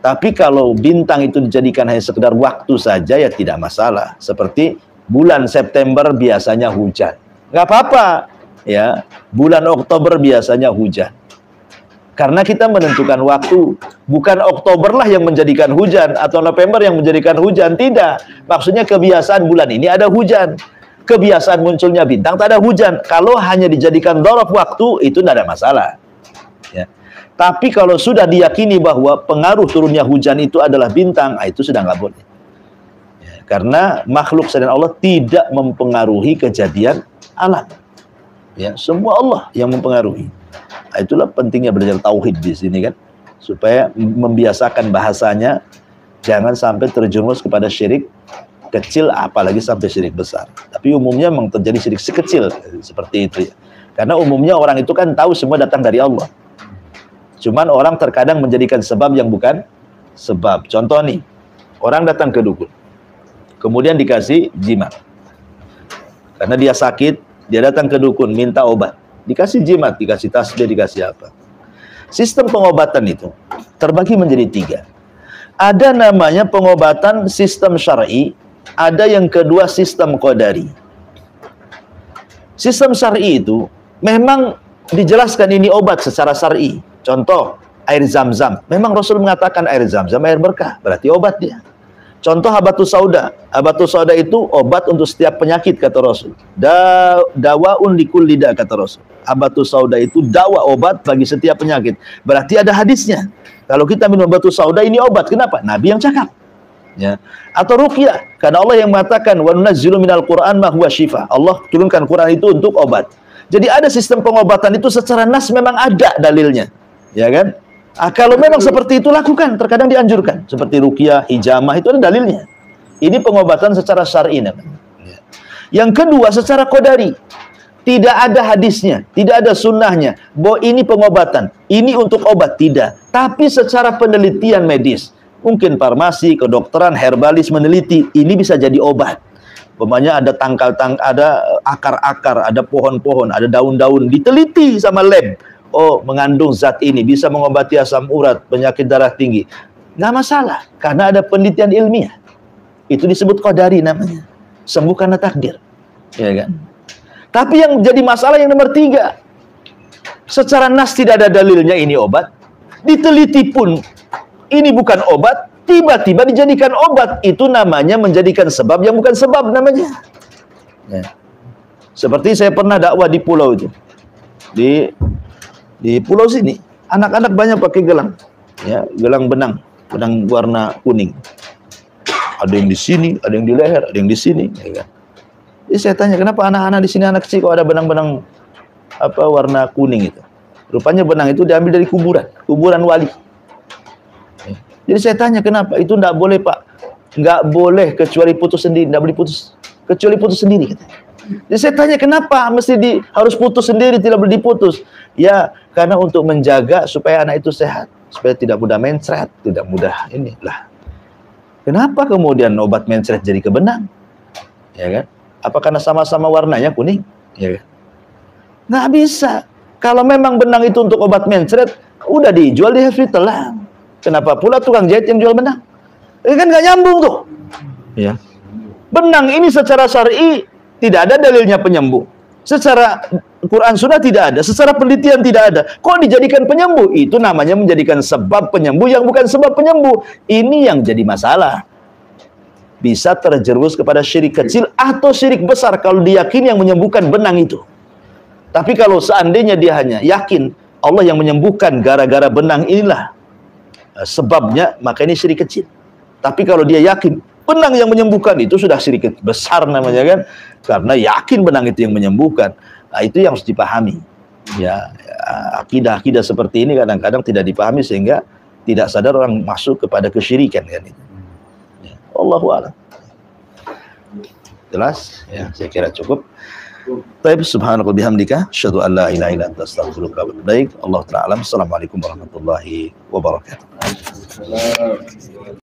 Tapi kalau bintang itu dijadikan hanya sekedar waktu saja, ya tidak masalah. Seperti bulan September biasanya hujan. Nggak apa-apa. Ya, bulan Oktober biasanya hujan. Karena kita menentukan waktu, bukan Oktober lah yang menjadikan hujan, atau November yang menjadikan hujan, tidak. Maksudnya kebiasaan bulan ini ada hujan. Kebiasaan munculnya bintang, tak ada hujan. Kalau hanya dijadikan dzaraf waktu, itu tidak ada masalah. Ya. Tapi kalau sudah diyakini bahwa pengaruh turunnya hujan itu adalah bintang, itu sudah nggak boleh. Ya. Karena makhluk selain Allah tidak mempengaruhi kejadian alam. Ya, semua Allah yang mempengaruhi. Itulah pentingnya belajar tauhid di sini kan, supaya membiasakan bahasanya, jangan sampai terjerumus kepada syirik kecil, apalagi sampai syirik besar. Tapi umumnya memang terjadi syirik sekecil seperti itu ya. Karena umumnya orang itu kan tahu semua datang dari Allah. Cuman orang terkadang menjadikan sebab yang bukan sebab. Contoh nih, orang datang ke dukun, kemudian dikasih jimat. Karena dia sakit, dia datang ke dukun minta obat. Dikasih jimat, dikasih tasbih, dikasih apa. Sistem pengobatan itu terbagi menjadi 3. Ada namanya pengobatan sistem syar'i, ada yang kedua sistem qadari. Sistem syar'i itu memang dijelaskan ini obat secara syar'i. Contoh, air zam-zam. Memang Rasul mengatakan air zam-zam air berkah, berarti obat dia. Contoh habatus sauda. Habatus sauda itu obat untuk setiap penyakit kata Rasul. Dawaun likulli da kata Rasul. Habatus sauda itu dawa, obat bagi setiap penyakit. Berarti ada hadisnya. Kalau kita minum habatus sauda ini obat. Kenapa? Nabi yang cakap. Ya. Atau ruqyah. Karena Allah yang mengatakan wa nunazzilu minal Qur'an ma huwa syifa. Allah turunkan Quran itu untuk obat. Jadi ada sistem pengobatan itu secara nas memang ada dalilnya. Ya kan? Kalau memang seperti itu lakukan, terkadang dianjurkan. Seperti ruqyah, hijamah, itu ada dalilnya. Ini pengobatan secara syar'i namanya. Yang kedua, secara qadari. Tidak ada hadisnya, tidak ada sunnahnya bahwa ini pengobatan, ini untuk obat, tidak. Tapi secara penelitian medis, Mungkin farmasi, kedokteran, herbalis meneliti ini bisa jadi obat. Umpamanya ada ada akar-akar, ada pohon-pohon, ada daun-daun, diteliti sama lab. Oh, mengandung zat ini bisa mengobati asam urat, penyakit darah tinggi. Nggak masalah, karena ada penelitian ilmiah. Itu disebut qadari namanya. Sembuh karena takdir. Ya kan? Tapi yang jadi masalah yang nomor 3. Secara nas tidak ada dalilnya ini obat. Diteliti pun ini bukan obat. Tiba-tiba dijadikan obat. Itu namanya menjadikan sebab yang bukan sebab namanya. Ya. Seperti saya pernah dakwah di pulau itu. Di pulau sini. Anak-anak banyak pakai gelang. Ya, gelang benang. Benang warna kuning. Ada yang di sini, ada yang di leher, ada yang di sini. Ya kan? Jadi saya tanya, kenapa anak-anak di sini, anak kecil kok ada benang-benang warna kuning itu? Rupanya benang itu diambil dari kuburan wali. Jadi saya tanya, kenapa? Itu enggak boleh, Pak. Enggak boleh kecuali putus sendiri, enggak boleh putus kecuali putus sendiri. Jadi saya tanya, kenapa mesti harus putus sendiri, tidak boleh diputus? Ya, karena untuk menjaga supaya anak itu sehat, supaya tidak mudah mencret, tidak mudah inilah. Kenapa kemudian obat mencret jadi ke benang? Ya kan? Apa karena sama-sama warnanya kuning? Ya kan? Nggak bisa. Kalau memang benang itu untuk obat mencret, udah dijual di hospital lah. Kenapa pula tukang jahit yang jual benang? Ini kan nggak nyambung tuh. Ya. Benang ini secara syar'i tidak ada dalilnya penyembuh. Secara Quran Sunnah tidak ada. Secara penelitian tidak ada. Kok dijadikan penyembuh? Itu namanya menjadikan sebab penyembuh yang bukan sebab penyembuh. Ini yang jadi masalah. Bisa terjerumus kepada syirik kecil atau syirik besar kalau diyakini yang menyembuhkan benang itu. Tapi kalau seandainya dia hanya yakin Allah yang menyembuhkan gara-gara benang inilah sebabnya, maka ini syirik kecil. Tapi kalau dia yakin benang yang menyembuhkan, itu sudah syirik besar namanya kan, karena yakin benang itu yang menyembuhkan. Nah, itu yang harus dipahami. Ya, akidah-akidah seperti ini kadang-kadang tidak dipahami sehingga tidak sadar orang masuk kepada kesyirikan kan itu. Allahu a'lam. Jelas? Ya, saya kira cukup. Baik, subhanallah bihamdika, asyhadu an la ilaha illa anta, astaghfiruka wa atubu ilaik. Allahu ta'ala alam. Assalamualaikum warahmatullahi wabarakatuh.